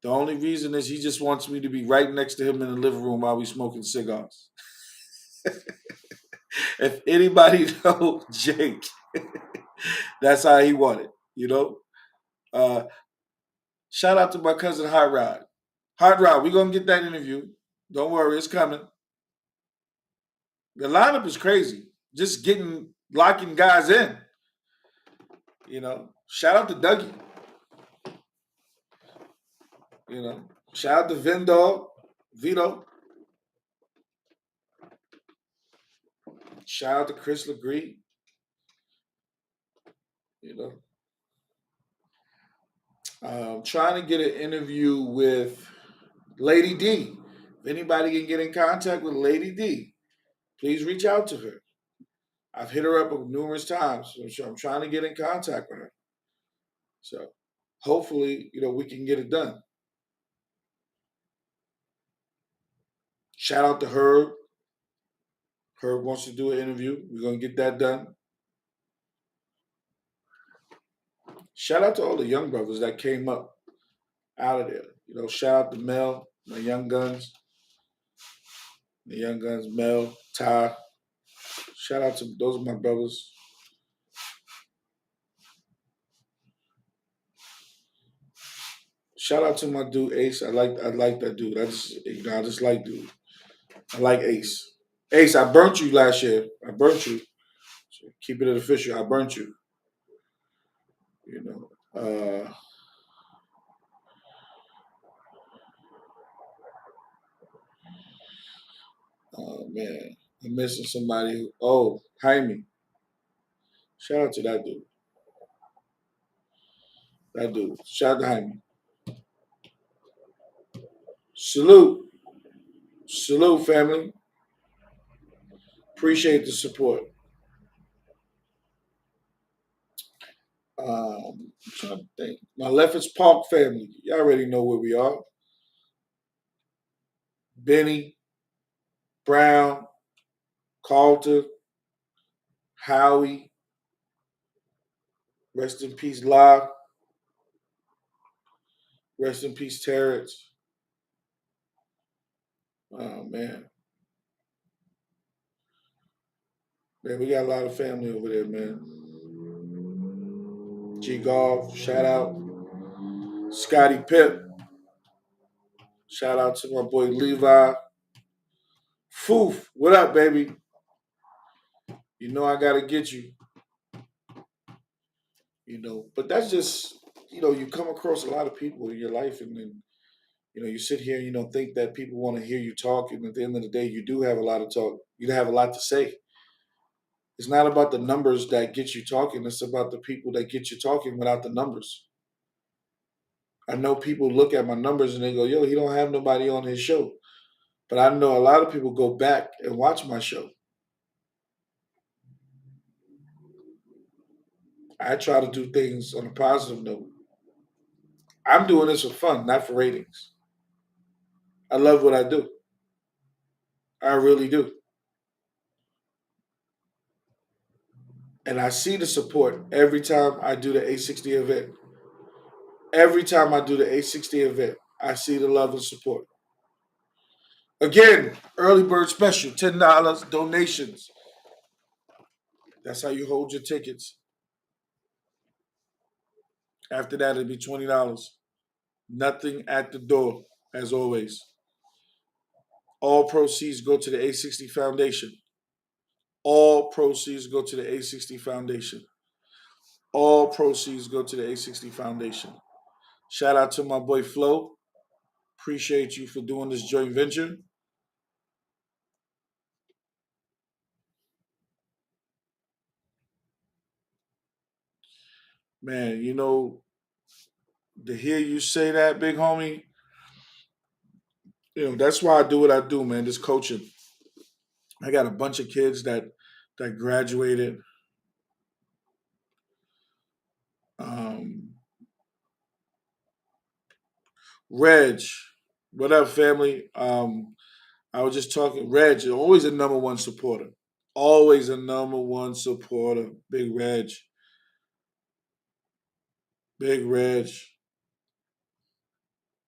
The only reason is he just wants me to be right next to him in the living room while we smoking cigars. If anybody knows Jake, that's how he wanted. Uh, shout out to my cousin Hot Rod. Hard Rock, we're gonna get that interview. Don't worry, it's coming. The lineup is crazy. Just getting locking guys in. Shout out to Dougie. Shout out to Vendor, Vito. Shout out to Chris Legree. You know, trying to get an interview with Lady D. If anybody can get in contact with Lady D, please reach out to her. I've hit her up numerous times. So I'm trying to get in contact with her. So hopefully, we can get it done. Shout out to Herb. Herb wants to do an interview. We're gonna get that done. Shout out to all the young brothers that came up out of there. Shout out to Mel, the Young Guns. The Young Guns, Mel, Ty. Shout out to those are my brothers. Shout out to my dude Ace. I like that dude. I just like dude. I like Ace. Ace, I burnt you last year. I burnt you. So keep it official. I burnt you. You know. Oh man. I'm missing somebody Jaime. Shout out to that dude. That dude. Shout out to Jaime. Salute. Salute, family. Appreciate the support. I'm trying to think. My Lefferts Park family. You already know where we are. Benny, Brown, Carlton, Howie. Rest in peace, La. Rest in peace, Terrence. Oh man. Man, we got a lot of family over there, man. G Golf, shout out. Scotty Pip. Shout out to my boy Levi. Foof, what up, baby? You know I gotta get you. But that's just you come across a lot of people in your life, and then you sit here and you don't think that people want to hear you talk, and at the end of the day, you do have a lot of talk. You have a lot to say. It's not about the numbers that get you talking. It's about the people that get you talking without the numbers. I know people look at my numbers and they go, "Yo, he don't have nobody on his show." But I know a lot of people go back and watch my show. I try to do things on a positive note. I'm doing this for fun, not for ratings. I love what I do. I really do. And I see the support every time I do the 860 event. Every time I do the 860 event, I see the love and support. Again, early bird special, $10 donations. That's how you hold your tickets. After that, it'll be $20. Nothing at the door, as always. All proceeds go to the 860 Foundation. All proceeds go to the 860 Foundation. All proceeds go to the 860 Foundation. Shout out to my boy Flo. Appreciate you for doing this joint venture. Man, to hear you say that, big homie, that's why I do what I do, man. This coaching. I got a bunch of kids that graduated. Um, Reg, what up, family? I was just talking. Reg, always a number one supporter. Always a number one supporter. Big Reg. Big Reg.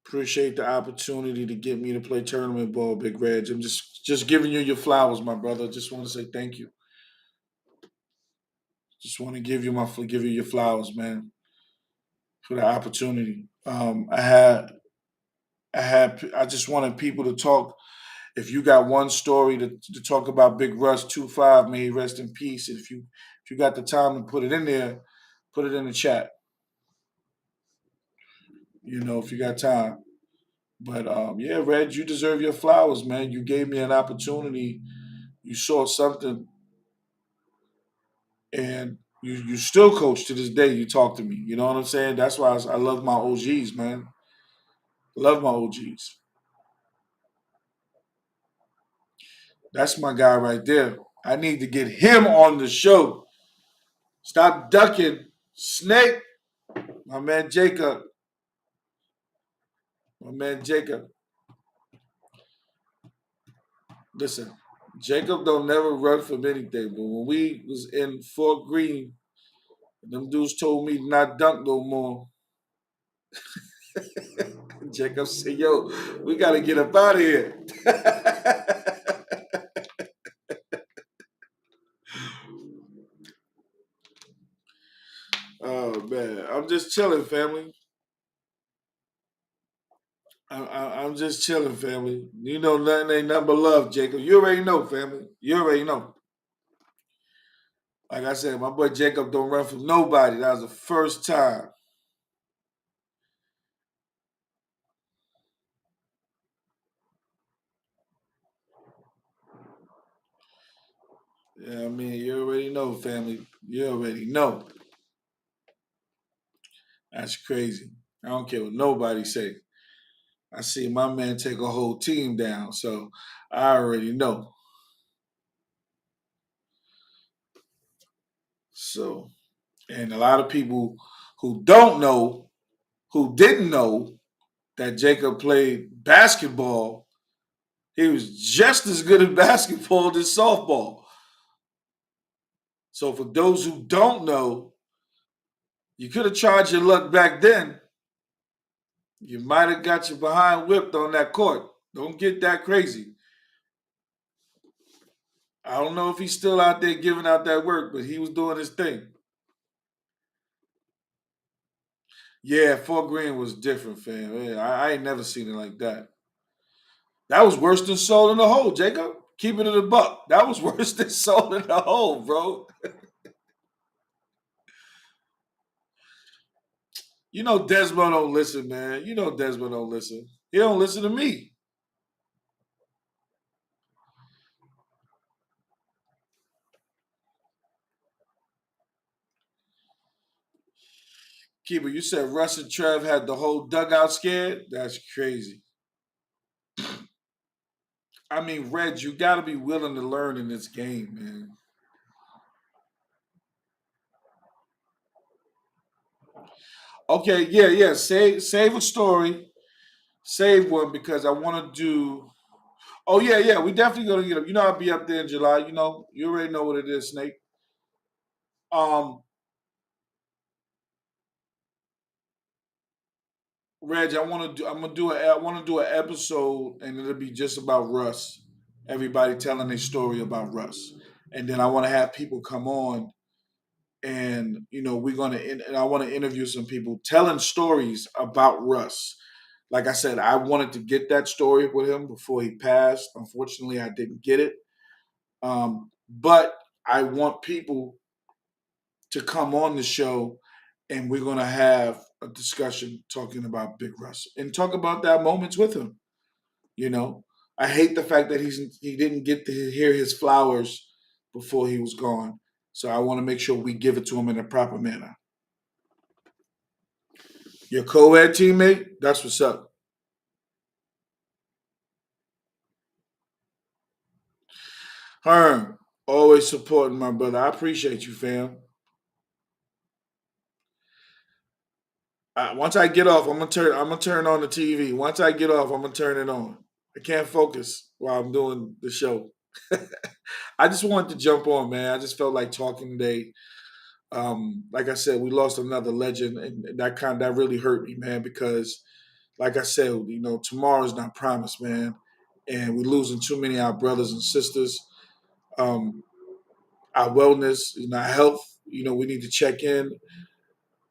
Appreciate the opportunity to get me to play tournament ball, Big Reg. I'm just giving you your flowers, my brother. Just want to say thank you. Just want to give you your flowers, man, for the opportunity. I just wanted people to talk. If you got one story to talk about Big Russ 2-5, may he rest in peace. If you got the time to put it in there, put it in the chat. If you got time. But yeah, Reg, you deserve your flowers, man. You gave me an opportunity. You saw something, and you still coach to this day. You talk to me. You know what I'm saying? That's why I love my OGs, man. Love my OGs. That's my guy right there. I need to get him on the show. Stop ducking, Snake. My man Jacob. My man Jacob. Listen, Jacob don't never run from anything. But when we was in Fort Greene, them dudes told me not dunk no more. Jacob said, "Yo, we gotta get up out of here." Oh man, I'm just chilling, family. I'm just chilling, family. You know, nothing ain't nothing but love, Jacob. You already know, family. You already know. Like I said, my boy Jacob don't run from nobody. That was the first time. Yeah, I mean, you already know, family. You already know. That's crazy. I don't care what nobody say. I see my man take a whole team down, so I already know. So, and a lot of people who don't know, who didn't know that Jacob played basketball, he was just as good at basketball as softball. So, for those who don't know, you could have tried your luck back then. You might have got your behind whipped on that court. Don't get that crazy. I don't know if he's still out there giving out that work, but he was doing his thing. Yeah, Fort Greene was different, fam. Yeah, I ain't never seen it like that. That was worse than Soul in the Hole, Jacob. Keep it in the buck. That was worse than Soul in the Hole, bro. You know Desmond don't listen, man. You know Desmond don't listen. He don't listen to me. Keeper, you said Russ and Trev had the whole dugout scared? That's crazy. I mean, Reg, you got to be willing to learn in this game, man. Okay, yeah, yeah. Save a story. Save one because I want to do. Oh yeah, yeah. We definitely gonna get up. You know, I'll be up there in July. You already know what it is, Snake. Um, Reg, I want to do. I'm gonna do. I want to do an episode, and it'll be just about Russ. Everybody telling their story about Russ, and then I want to have people come on, and we're gonna. And I want to interview some people telling stories about Russ. Like I said, I wanted to get that story with him before he passed. Unfortunately, I didn't get it. But I want people to come on the show, and we're gonna have a discussion talking about Big Russ and talk about that moments with him. You know, I hate the fact that he didn't get to hear his flowers before he was gone. So I want to make sure we give it to him in a proper manner. Your co-ed teammate, that's what's up. Herm, always supporting my brother. I appreciate you, fam. Once I get off, I'm gonna turn on the TV. Once I get off, I'm gonna turn it on. I can't focus while I'm doing the show. I just wanted to jump on, man. I just felt like talking today. Like I said, we lost another legend, and that really hurt me, man. Because, like I said, tomorrow's not promised, man, and we're losing too many of our brothers and sisters. Um, our wellness, our health. We need to check in.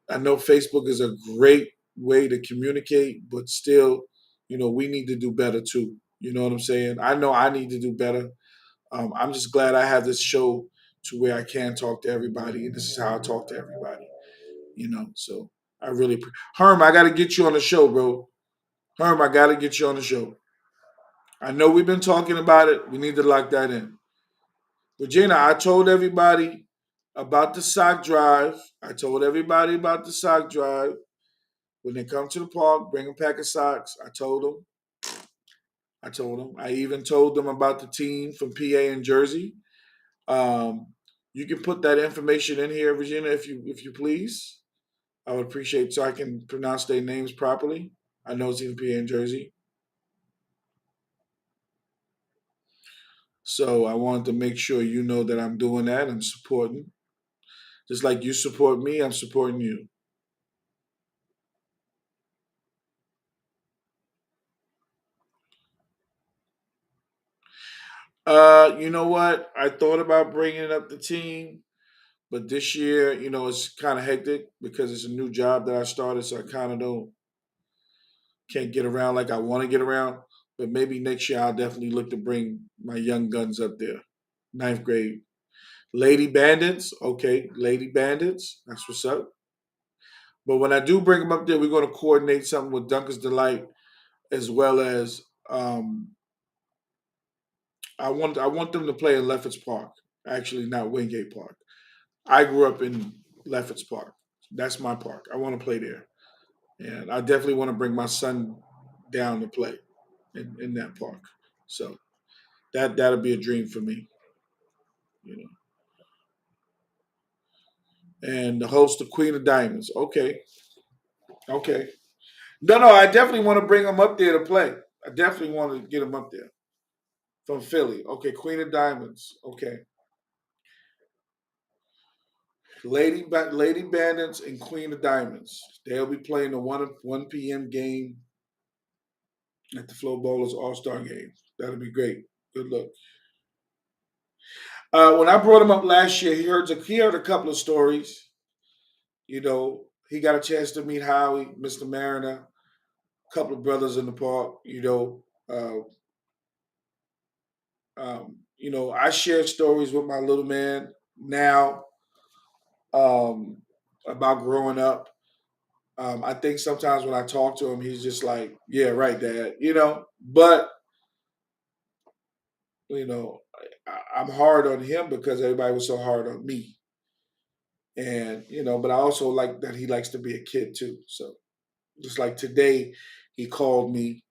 I know Facebook is a great way to communicate, but still, we need to do better too. You know what I'm saying? I know I need to do better. I'm just glad I have this show to where I can talk to everybody, and this is how I talk to everybody. So I really, Herm, I got to get you on the show, bro. Herm, I got to get you on the show. I know we've been talking about it. We need to lock that in. Regina, I told everybody about the sock drive. I told everybody about the sock drive. When they come to the park, bring a pack of socks. I told them. I told them. I even told them about the team from PA and Jersey. Um, you can put that information in here, Regina, if you please. I would appreciate so I can pronounce their names properly. I know it's in PA and Jersey. So I wanted to make sure you know that I'm doing that. I'm supporting. Just like you support me, I'm supporting you. You know what? I thought about bringing up the team, but this year, it's kind of hectic because it's a new job that I started, so I kind of don't can't get around like I want to get around. But maybe next year I'll definitely look to bring my young guns up there. Ninth grade. Lady Bandits, okay. Lady Bandits, that's what's up. But when I do bring them up there, we're going to coordinate something with Dunker's Delight as well as I want them to play in Lefferts Park. Actually, not Wingate Park. I grew up in Lefferts Park. That's my park. I want to play there, and I definitely want to bring my son down to play in that park. So that'll be a dream for me, you know. And the host of Queen of Diamonds. Okay, okay. No, I definitely want to bring him up there to play. I definitely want to get him up there from Philly. Okay, Queen of Diamonds. Okay, Lady Bandits and Queen of Diamonds. They'll be playing the one p.m. game at the Flow Bowlers All Star game. That'll be great. Good luck. When I brought him up last year, he heard a couple of stories. He got a chance to meet Howie, Mr. Mariner, a couple of brothers in the park. I share stories with my little man now um, about growing up. I think sometimes when I talk to him, he's just like, "Yeah, right, Dad." But I'm hard on him because everybody was so hard on me, and but I also like that he likes to be a kid too. So just like today, he called me.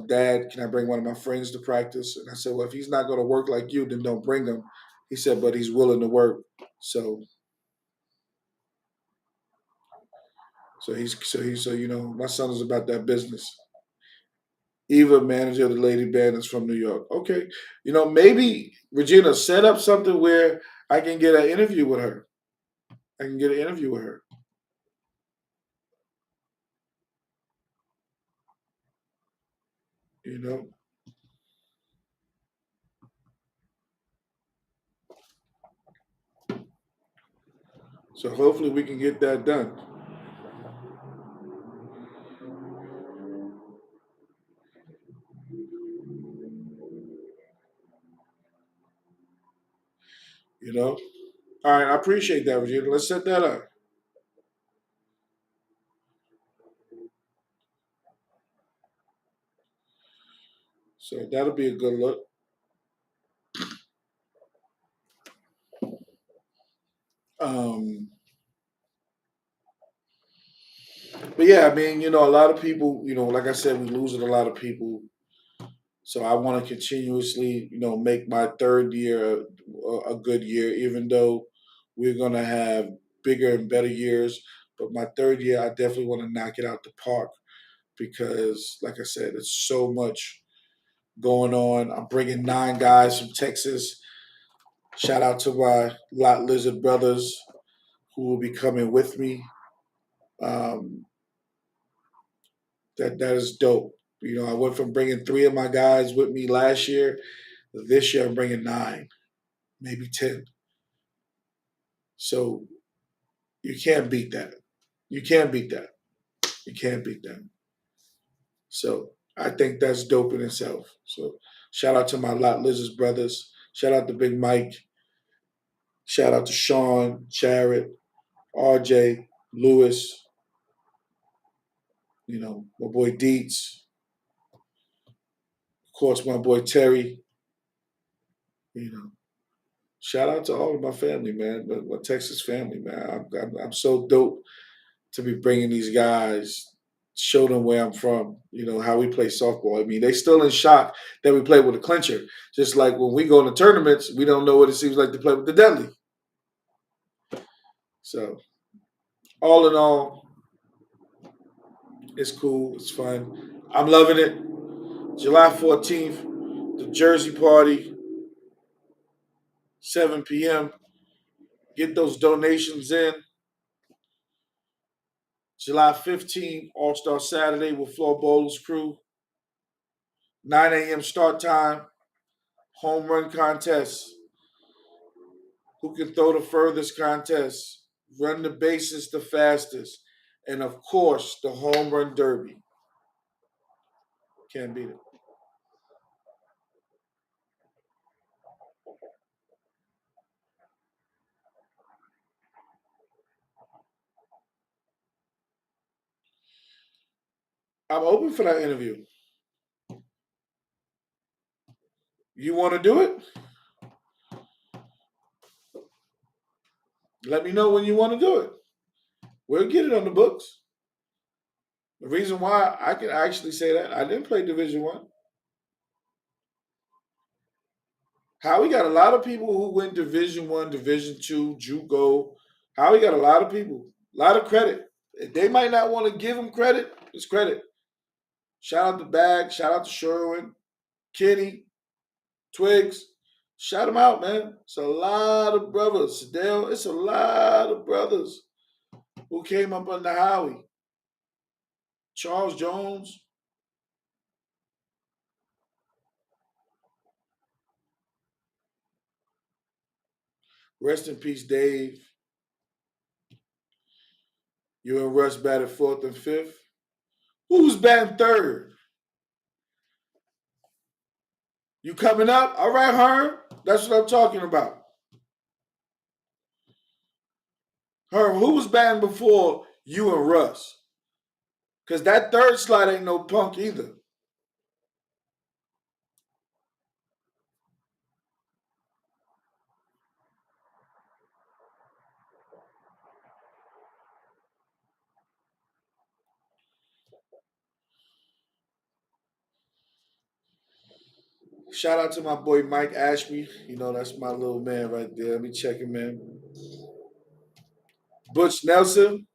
Dad, can I bring one of my friends to practice? And I said, well, if he's not going to work like you, then don't bring him. He said, but he's willing to work. So, my son is about that business. Eva, manager of the Lady Band, is from New York. Okay, maybe Regina set up something where I can get an interview with her. I can get an interview with her. You know, so hopefully we can get that done. You know. All right, I appreciate that, Regina. Let's set that up. So that'll be a good look. Um, but yeah, I mean, a lot of people, like I said, we're losing a lot of people. So I want to continuously, make my third year a good year, even though we're gonna have bigger and better years. But my third year, I definitely want to knock it out the park because, like I said, it's so much going on. I'm bringing 9 guys from Texas. Shout out to my Lot Lizard brothers who will be coming with me. Um, that is dope. I went from bringing 3 of my guys with me last year. This year, I'm bringing 9, maybe 10. So you can't beat that. You can't beat that. You can't beat that. So I think that's dope in itself. So shout out to my Lot Lizards brothers. Shout out to Big Mike. Shout out to Sean, Jared, RJ, Lewis, my boy Deets, of course, my boy Terry. You know, shout out to all of my family, man, my Texas family, man. I'm so dope to be bringing these guys, show them where I'm from, how we play softball. I mean, they still in shock that we play with a clincher. Just like when we go into tournaments, we don't know what it seems like to play with the deadly. So, all in all, it's cool. It's fun. I'm loving it. July 14th, the Jersey party, 7 p.m. Get those donations in. July 15th, All Star Saturday with Flo Bowler's crew. 9 a.m. start time. Home run contest. Who can throw the furthest contest? Run the bases the fastest. And of course, the home run derby. Can't beat it. I'm open for that interview. You want to do it? Let me know when you want to do it. We'll get it on the books. The reason why I can actually say that I didn't play Division One. Howie got a lot of people who went Division One, Division Two, JUCO. Howie got a lot of people, a lot of credit. They might not want to give him credit. It's credit. Shout out to Bag. Shout out to Sherwin, Kenny, Twigs. Shout them out, man. It's a lot of brothers. Dale, it's a lot of brothers who came up under Howie. Charles Jones. Rest in peace, Dave. You and Russ batted fourth and fifth. Who's batting third? You coming up? All right, Herm. That's what I'm talking about. Herm, who was batting before you and Russ? Because that third slot ain't no punk either. Shout out to my boy Mike Ashby. That's my little man right there. Let me check him in. Butch Nelson.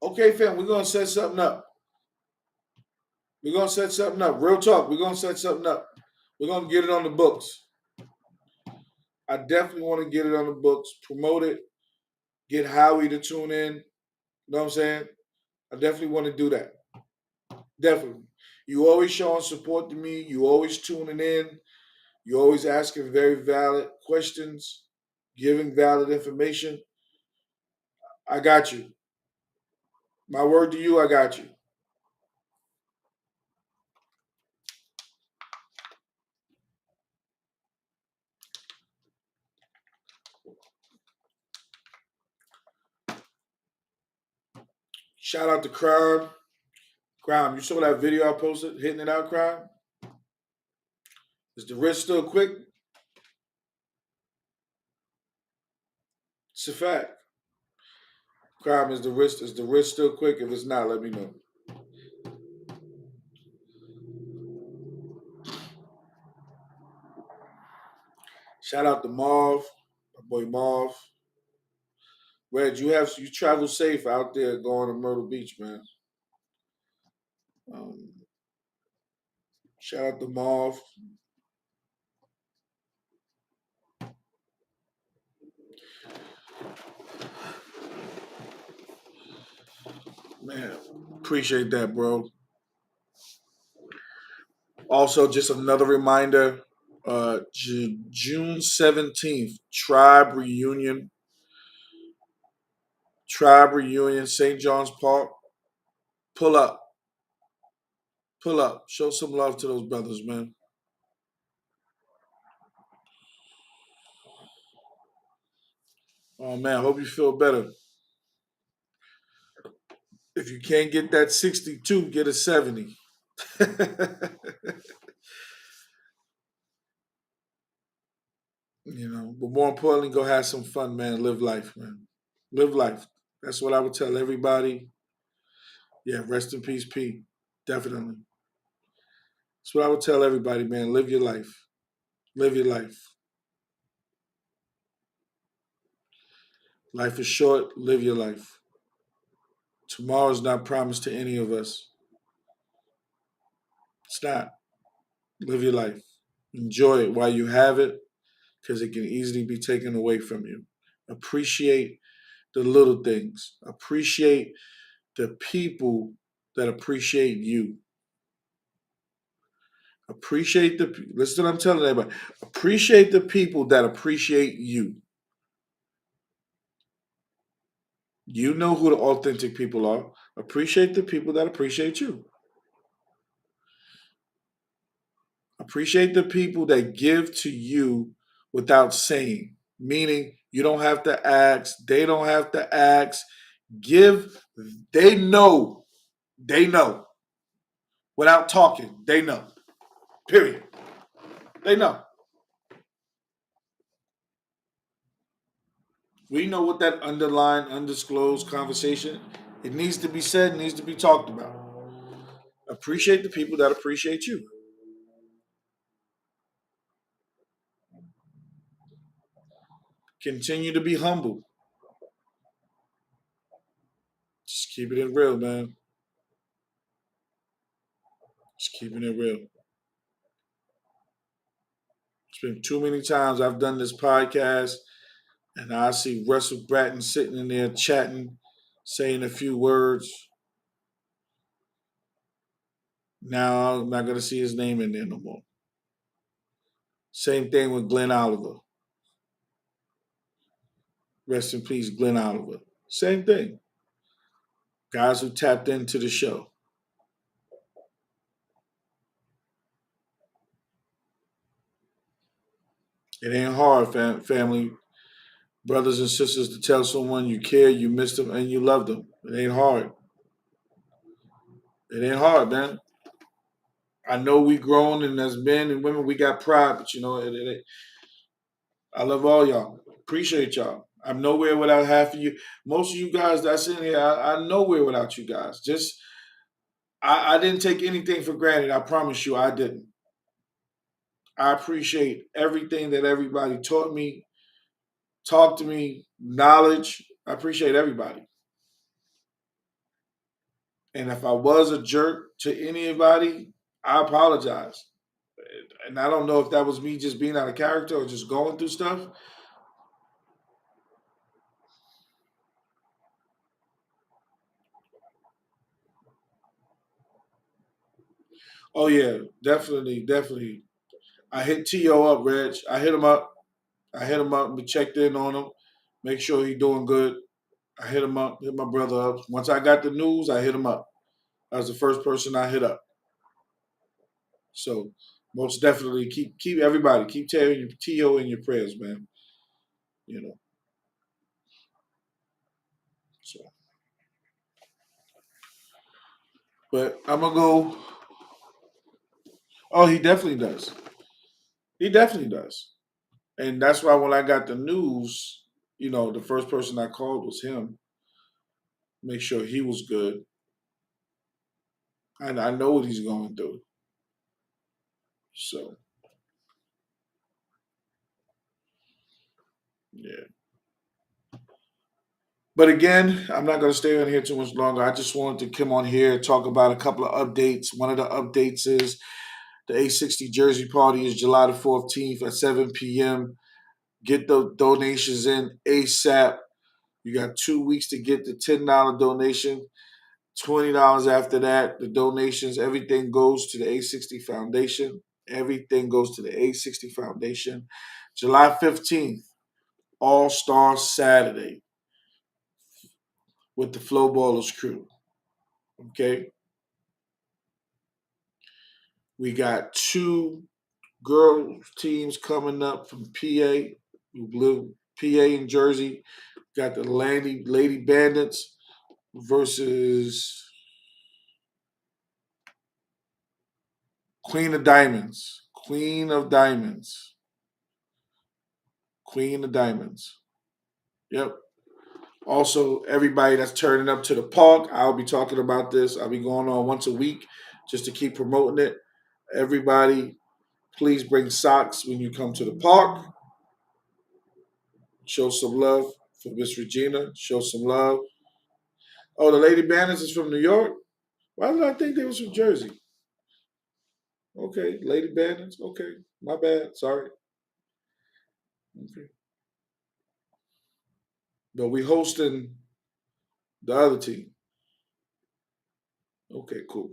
Okay, fam, we're gonna set something up. We're gonna set something up. Real talk. We're gonna set something up. We're gonna get it on the books. I definitely want to get it on the books, promote it, get Howie to tune in. You know what I'm saying? I definitely want to do that. Definitely. You always showing support to me. You always tuning in. You always asking very valid questions, giving valid information. I got you. My word to you, I got you. Shout out to Crime. Crime, you saw that video I posted, hitting it out, Crime? Is the wrist still quick? It's a fact. Crime, is the wrist still quick? If it's not, let me know. Shout out to Marv, my boy Marv. Red, you travel safe out there going to Myrtle Beach, man. Um, Shout out to Marv. Man, appreciate that, bro. Also, just another reminder, June 17th, Tribe Reunion. Tribe reunion, St. John's Park. Pull up. Pull up. Show some love to those brothers, man. Oh man, I hope you feel better. If you can't get that 62, get a 70. But more importantly, go have some fun, man. Live life, man. Live life. That's what I would tell everybody. Yeah, rest in peace, Pete. Definitely. That's what I would tell everybody, man. Live your life. Live your life. Life is short. Live your life. Tomorrow's not promised to any of us. It's not. Live your life. Enjoy it while you have it, because it can easily be taken away from you. Appreciate the little things. Appreciate the people that appreciate you. Appreciate listen to what I'm telling everybody. Appreciate the people that appreciate you. You know who the authentic people are. Appreciate the people that appreciate you. Appreciate the people that give to you without saying, meaning you don't have to ask, they don't have to ask. Give, they know, they know. Without talking, they know. Period. They know. We know what that underlying, undisclosed conversation, it needs to be said, needs to be talked about. Appreciate the people that appreciate you. Continue to be humble. Just keeping it real, man. Just keeping it real. It's been too many times I've done this podcast and I see Russell Bratton sitting in there chatting, saying a few words. Now I'm not going to see his name in there no more. Same thing with Glenn Oliver. Rest in peace, Glenn Oliver. Same thing. Guys who tapped into the show. It ain't hard, family, brothers and sisters, to tell someone you care, you miss them, and you love them. It ain't hard. It ain't hard, man. I know we grown, and as men and women, we got pride, but I love all y'all. Appreciate y'all. I'm nowhere without half of you. Most of you guys that's in here, I'm nowhere without you guys. I didn't take anything for granted. I promise you, I didn't. I appreciate everything that everybody taught me, talked to me, knowledge. I appreciate everybody. And if I was a jerk to anybody, I apologize. And I don't know if that was me just being out of character or just going through stuff. Oh yeah, definitely, definitely. I hit T.O. up, Reg. I hit him up. I hit him up. We checked in on him. Make sure he doing good. I hit him up. Hit my brother up. Once I got the news, I hit him up. That was the first person I hit up. So most definitely keep everybody keep telling your T.O. in your prayers, man. You know. So, but I'm gonna go. Oh, he definitely does. He definitely does. And that's why when I got the news, the first person I called was him. Make sure he was good. And I know what he's going through. So yeah. But again, I'm not going to stay on here too much longer. I just wanted to come on here and talk about a couple of updates. One of the updates is the A60 Jersey Party is July the 14th at 7 p.m. Get the donations in ASAP. You got 2 weeks to get the $10 donation. $20 after that. The donations, everything goes to the A60 Foundation. Everything goes to the A60 Foundation. July 15th, All Star Saturday. with the Flow Ballers crew. Okay, we got 2 girls teams coming up from PA, blue PA and Jersey. Got the Lady Bandits versus Queen of Diamonds. Queen of Diamonds. Queen of Diamonds. Yep. Also, everybody that's turning up to the park, I'll be talking about this. I'll be going on once a week just to keep promoting it. Everybody, please bring socks when you come to the park. Show some love for Miss Regina. Show some love. Oh, the Lady Bandits is from New York? Why did I think they was from Jersey? Okay, Lady Bandits. Okay, my bad. Sorry. Okay. But we hosting the other team. Okay, cool.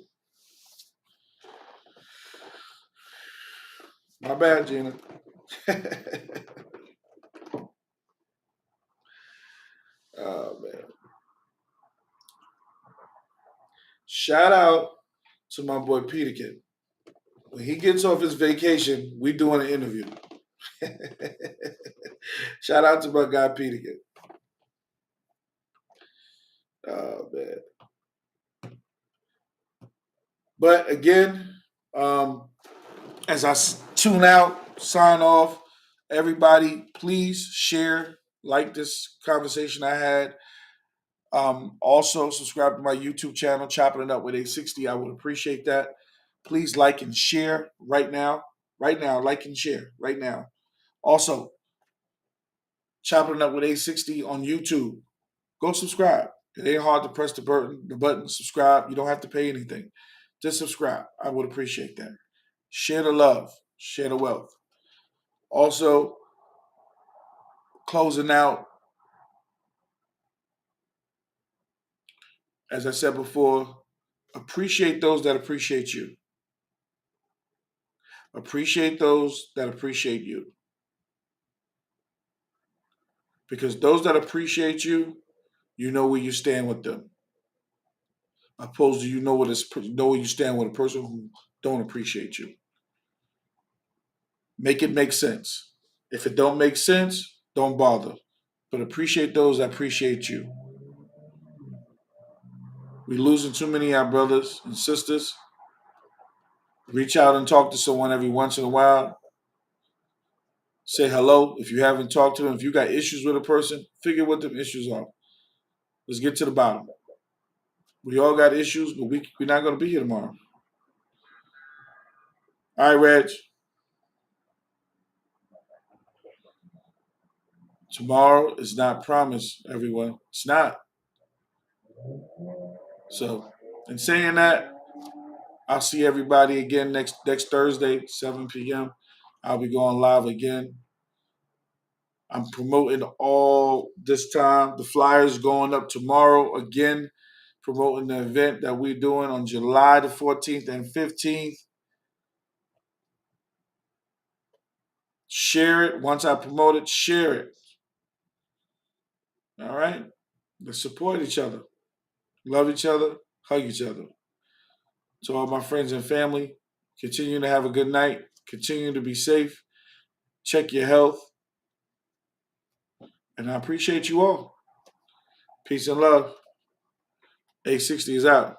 My bad, Gina. Oh man. Shout out to my boy Peterkin. When he gets off his vacation, we doing an interview. Shout out to my guy Peterkin. Oh man. But again, as I tune out, sign off, everybody, please share, like this conversation I had. Also, subscribe to my YouTube channel, Chopping It Up with A60. I would appreciate that. Please like and share right now. Right now, like and share right now. Also, Chopping It Up with A60 on YouTube. Go subscribe. It ain't hard to press the button, subscribe. You don't have to pay anything. Just subscribe. I would appreciate that. Share the love. Share the wealth. Also, closing out, as I said before, appreciate those that appreciate you. Appreciate those that appreciate you. Because those that appreciate you, you know where you stand with them. Opposed to know where you stand with a person who don't appreciate you. Make it make sense. If it don't make sense, don't bother. But appreciate those that appreciate you. We losing too many of our brothers and sisters. Reach out and talk to someone every once in a while. Say hello. If you haven't talked to them, if you got issues with a person, figure what them issues are. Let's get to the bottom. We all got issues, but we're not going to be here tomorrow. All right, Reg. Tomorrow is not promised, everyone. It's not. So, in saying that, I'll see everybody again next Thursday, 7 p.m. I'll be going live again. I'm promoting all this time. The flyers going up tomorrow again, promoting the event that we're doing on July the 14th and 15th. Share it. Once I promote it, share it. All right? Let's support each other. Love each other. Hug each other. To all my friends and family, continue to have a good night. Continue to be safe. Check your health. And I appreciate you all. Peace and love. A60 is out.